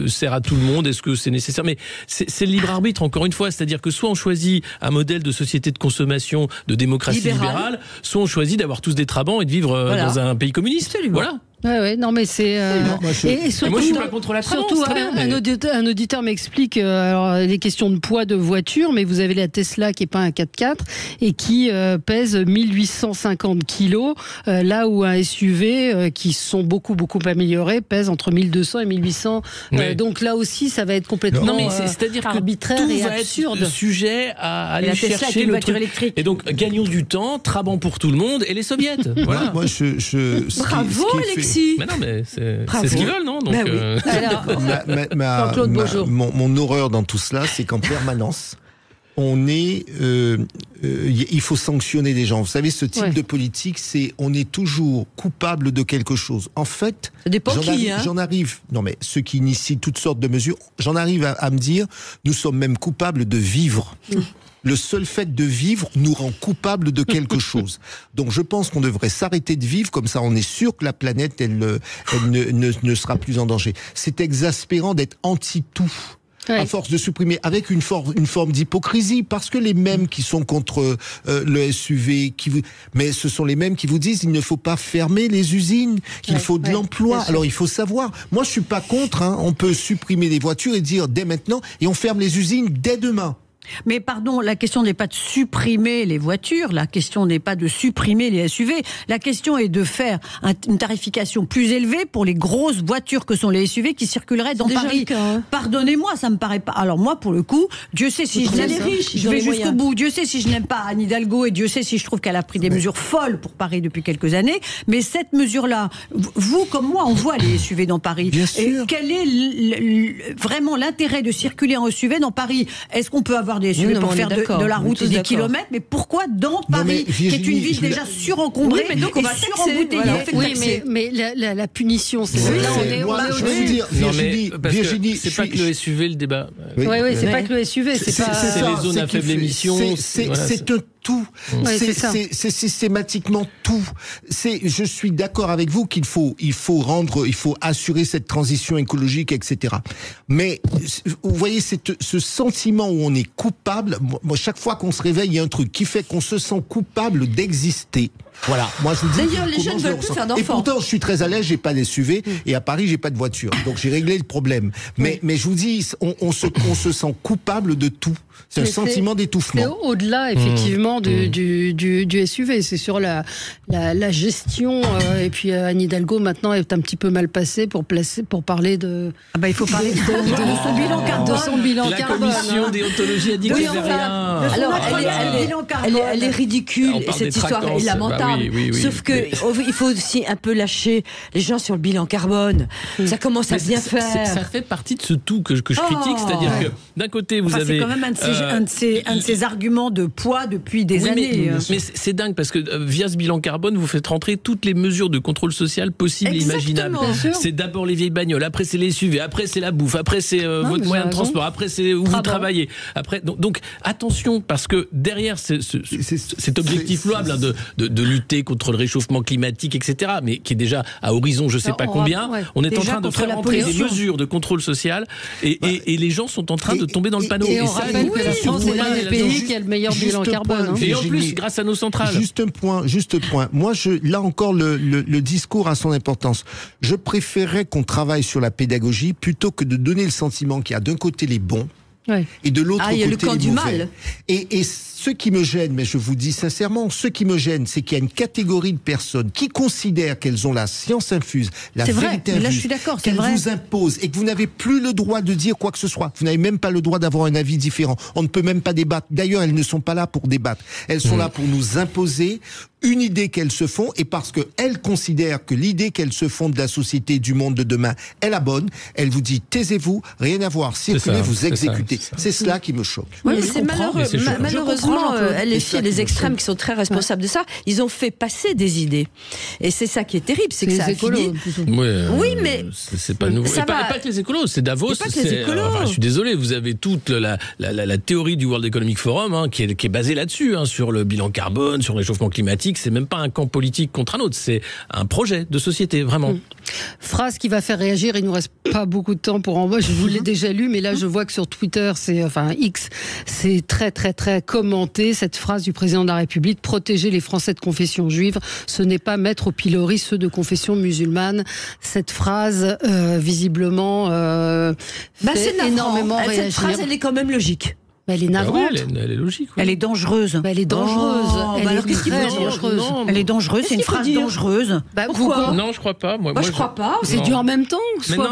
sert à tout le monde? Est-ce que c'est nécessaire? Mais c'est le libre arbitre, encore une fois, c'est-à-dire que soit on choisit un modèle de société de consommation, de démocratie libérale, soit on choisit d'avoir tous des trabants et de vivre dans un pays communiste. Voilà. Ouais, non mais c'est et surtout, moi je suis pas contre la tendance, surtout un auditeur m'explique alors les questions de poids de voiture, mais vous avez la Tesla qui est pas un 4x4 et qui pèse 1850 kilos, là où un SUV qui sont beaucoup améliorés pèse entre 1200 et 1800. Donc là aussi ça va être complètement c'est-à-dire arbitraire que tout et va absurde. être sujet à aller chercher le voiture électrique. Et donc gagnons du temps, trabant pour tout le monde et les soviets. Voilà. Moi Bravo Alexis. Mais non, mais c'est ce qu'ils veulent, non? Donc, Jean-Claude Beaujour. Mon horreur dans tout cela, c'est qu'en permanence, il faut sanctionner les gens. Vous savez, ce type de politique, on est toujours coupable de quelque chose. En fait, j'en arrive, non mais ceux qui initient toutes sortes de mesures, j'en arrive à me dire, nous sommes même coupables de vivre. Le seul fait de vivre nous rend coupables de quelque chose. Donc je pense qu'on devrait s'arrêter de vivre, comme ça on est sûr que la planète, elle ne sera plus en danger. C'est exaspérant d'être anti-tout. À force de supprimer, avec une forme d'hypocrisie, parce que les mêmes qui sont contre le SUV, mais ce sont les mêmes qui vous disent qu'il ne faut pas fermer les usines, qu'il faut de l'emploi. Alors il faut savoir, moi je suis pas contre, on peut supprimer les voitures et dire dès maintenant, et on ferme les usines dès demain. Mais pardon, la question n'est pas de supprimer les voitures, la question n'est pas de supprimer les SUV, la question est de faire une tarification plus élevée pour les grosses voitures que sont les SUV qui circuleraient dans Paris. Pardonnez-moi, ça me paraît pas. Alors moi, pour le coup, Dieu sait si je n'aime, je vais jusqu'au bout. Dieu sait si je n'aime pas Anne Hidalgo et Dieu sait si je trouve qu'elle a pris des mesures folles pour Paris depuis quelques années. Mais cette mesure-là, vous comme moi, on voit les SUV dans Paris. Bien sûr. Et quel est vraiment l'intérêt de circuler en SUV dans Paris? Est-ce qu'on peut avoir des SUV pour faire de la route et des kilomètres, mais pourquoi dans Paris, qui est une ville déjà surencombrée, mais donc on va surembouteiller. Oui, mais la punition, c'est là je vais vous dire, Virginie, c'est pas que le SUV le débat. Oui, c'est pas que le SUV, c'est les zones à faible émission. C'est un tout. C'est systématiquement tout. Je suis d'accord avec vous qu'il faut assurer cette transition écologique, etc. Mais vous voyez, ce sentiment où on est coupable. Moi, chaque fois qu'on se réveille, il y a un truc qui fait qu'on se sent coupable d'exister. Voilà. Moi, je vous dis. D'ailleurs, les jeunes ne veulent plus faire d'enfants. Et pourtant, je suis très à l'aise. J'ai pas d'SUV et à Paris, j'ai pas de voiture. Donc, j'ai réglé le problème. Mais je vous dis, on se sent coupable de tout. C'est un sentiment d'étouffement. C'est au-delà, effectivement, du SUV. C'est sur la gestion. Et puis, Anne Hidalgo, maintenant, est un petit peu mal passée pour parler de. Ah bah, il faut parler de son bilan carbone. De son bilan carbone. La commission déontologie a dit qu'il n'y avait rien. Alors, elle est ridicule, cette histoire est lamentable. Sauf que il faut aussi un peu lâcher les gens sur le bilan carbone. Ça commence à bien faire. Ça fait partie de ce tout que je critique, c'est-à-dire que d'un côté, vous avez. C'est quand même un de ces arguments de poids depuis des années. Mais c'est dingue parce que via ce bilan carbone, vous faites rentrer toutes les mesures de contrôle social possibles et imaginables. C'est d'abord les vieilles bagnoles, après c'est les SUV, après c'est la bouffe, après c'est votre moyen de transport, après c'est où vous travaillez. Après, donc attention, parce que derrière cet objectif louable de lutter contre le réchauffement climatique, etc., mais qui est déjà à horizon je sais pas combien, on est en train de faire entrer des mesures de contrôle social et les gens sont en train de tomber dans le panneau. Et on rappelle que la France est l'un des pays qui a le meilleur bilan carbone. Et en plus, grâce à nos centrales. Juste point. Moi, là encore, le discours a son importance. Je préférerais qu'on travaille sur la pédagogie plutôt que de donner le sentiment qu'il y a d'un côté les bons et de l'autre côté il y a le camp les du mauvais. mal. Et ce qui me gêne, mais je vous dis sincèrement, ce qui me gêne, c'est qu'il y a une catégorie de personnes qui considèrent qu'elles ont la science infuse, la vérité infuse, là, je suis d'accord, qu'elles vous imposent et que vous n'avez plus le droit de dire quoi que ce soit. Vous n'avez même pas le droit d'avoir un avis différent. On ne peut même pas débattre. D'ailleurs, elles ne sont pas là pour débattre. Elles sont là pour nous imposer une idée qu'elles se font, et parce qu'elles considèrent que l'idée qu'elles se font de la société, du monde de demain, est la bonne, elle vous dit taisez-vous, rien à voir, circulez, vous exécutez. C'est cela qui me choque. Oui, mais c'est malheureusement, les filles, les extrêmes qui sont très responsables de ça, ils ont fait passer des idées. Et c'est ça qui est terrible, c'est que ça a fini. Oui, mais c'est pas nouveau. Et pas que les écolos, c'est Davos. Je suis désolé, vous avez toute la théorie du World Economic Forum qui est basée là-dessus, sur le bilan carbone, sur le réchauffement climatique. C'est même pas un camp politique contre un autre, c'est un projet de société, vraiment. Phrase qui va faire réagir, il nous reste pas beaucoup de temps pour en moi, je vous l'ai déjà lu, mais là je vois que sur Twitter, X, c'est très très très commenté, cette phrase du président de la République: protéger les Français de confession juive, ce n'est pas mettre au pilori ceux de confession musulmane. Cette phrase, visiblement, fait énormément réagir. Cette phrase, elle est quand même logique. Elle est navrante. Elle est logique. Elle est dangereuse. Elle est dangereuse. Elle est très dangereuse. Elle est dangereuse. C'est une phrase dangereuse. Pourquoi ? Non, je crois pas. Moi, je crois pas. C'est dû en même temps. Mais non,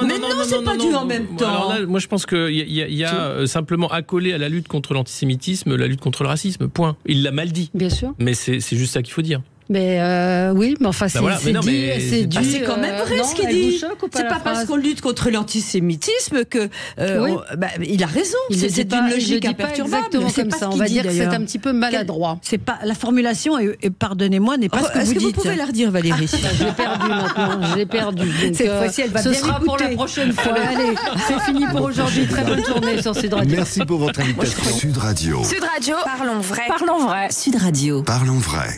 c'est pas dû en même temps. Alors là, moi, je pense qu'il y a simplement accolé à la lutte contre l'antisémitisme la lutte contre le racisme. Point. Il l'a mal dit. Bien sûr. Mais c'est juste ça qu'il faut dire. Mais oui, mais enfin c'est c'est quand même vrai ce qu'il dit. C'est pas parce qu'on lutte contre l'antisémitisme que il a raison. C'est d'une logique imperturbable. Exactement comme ça. On va dire que c'est un petit peu maladroit. C'est pas la formulation et pardonnez-moi n'est pas ce que vous dites. Est-ce que vous pouvez la redire, Valérie? J'ai perdu maintenant. J'ai perdu. Cette fois-ci, elle va bien écouter. Ce sera pour la prochaine fois. Allez, c'est fini pour aujourd'hui. Très bonne journée sur Sud Radio. Merci pour votre invitation. Sud Radio. Sud Radio. Parlons vrai. Parlons vrai. Sud Radio. Parlons vrai.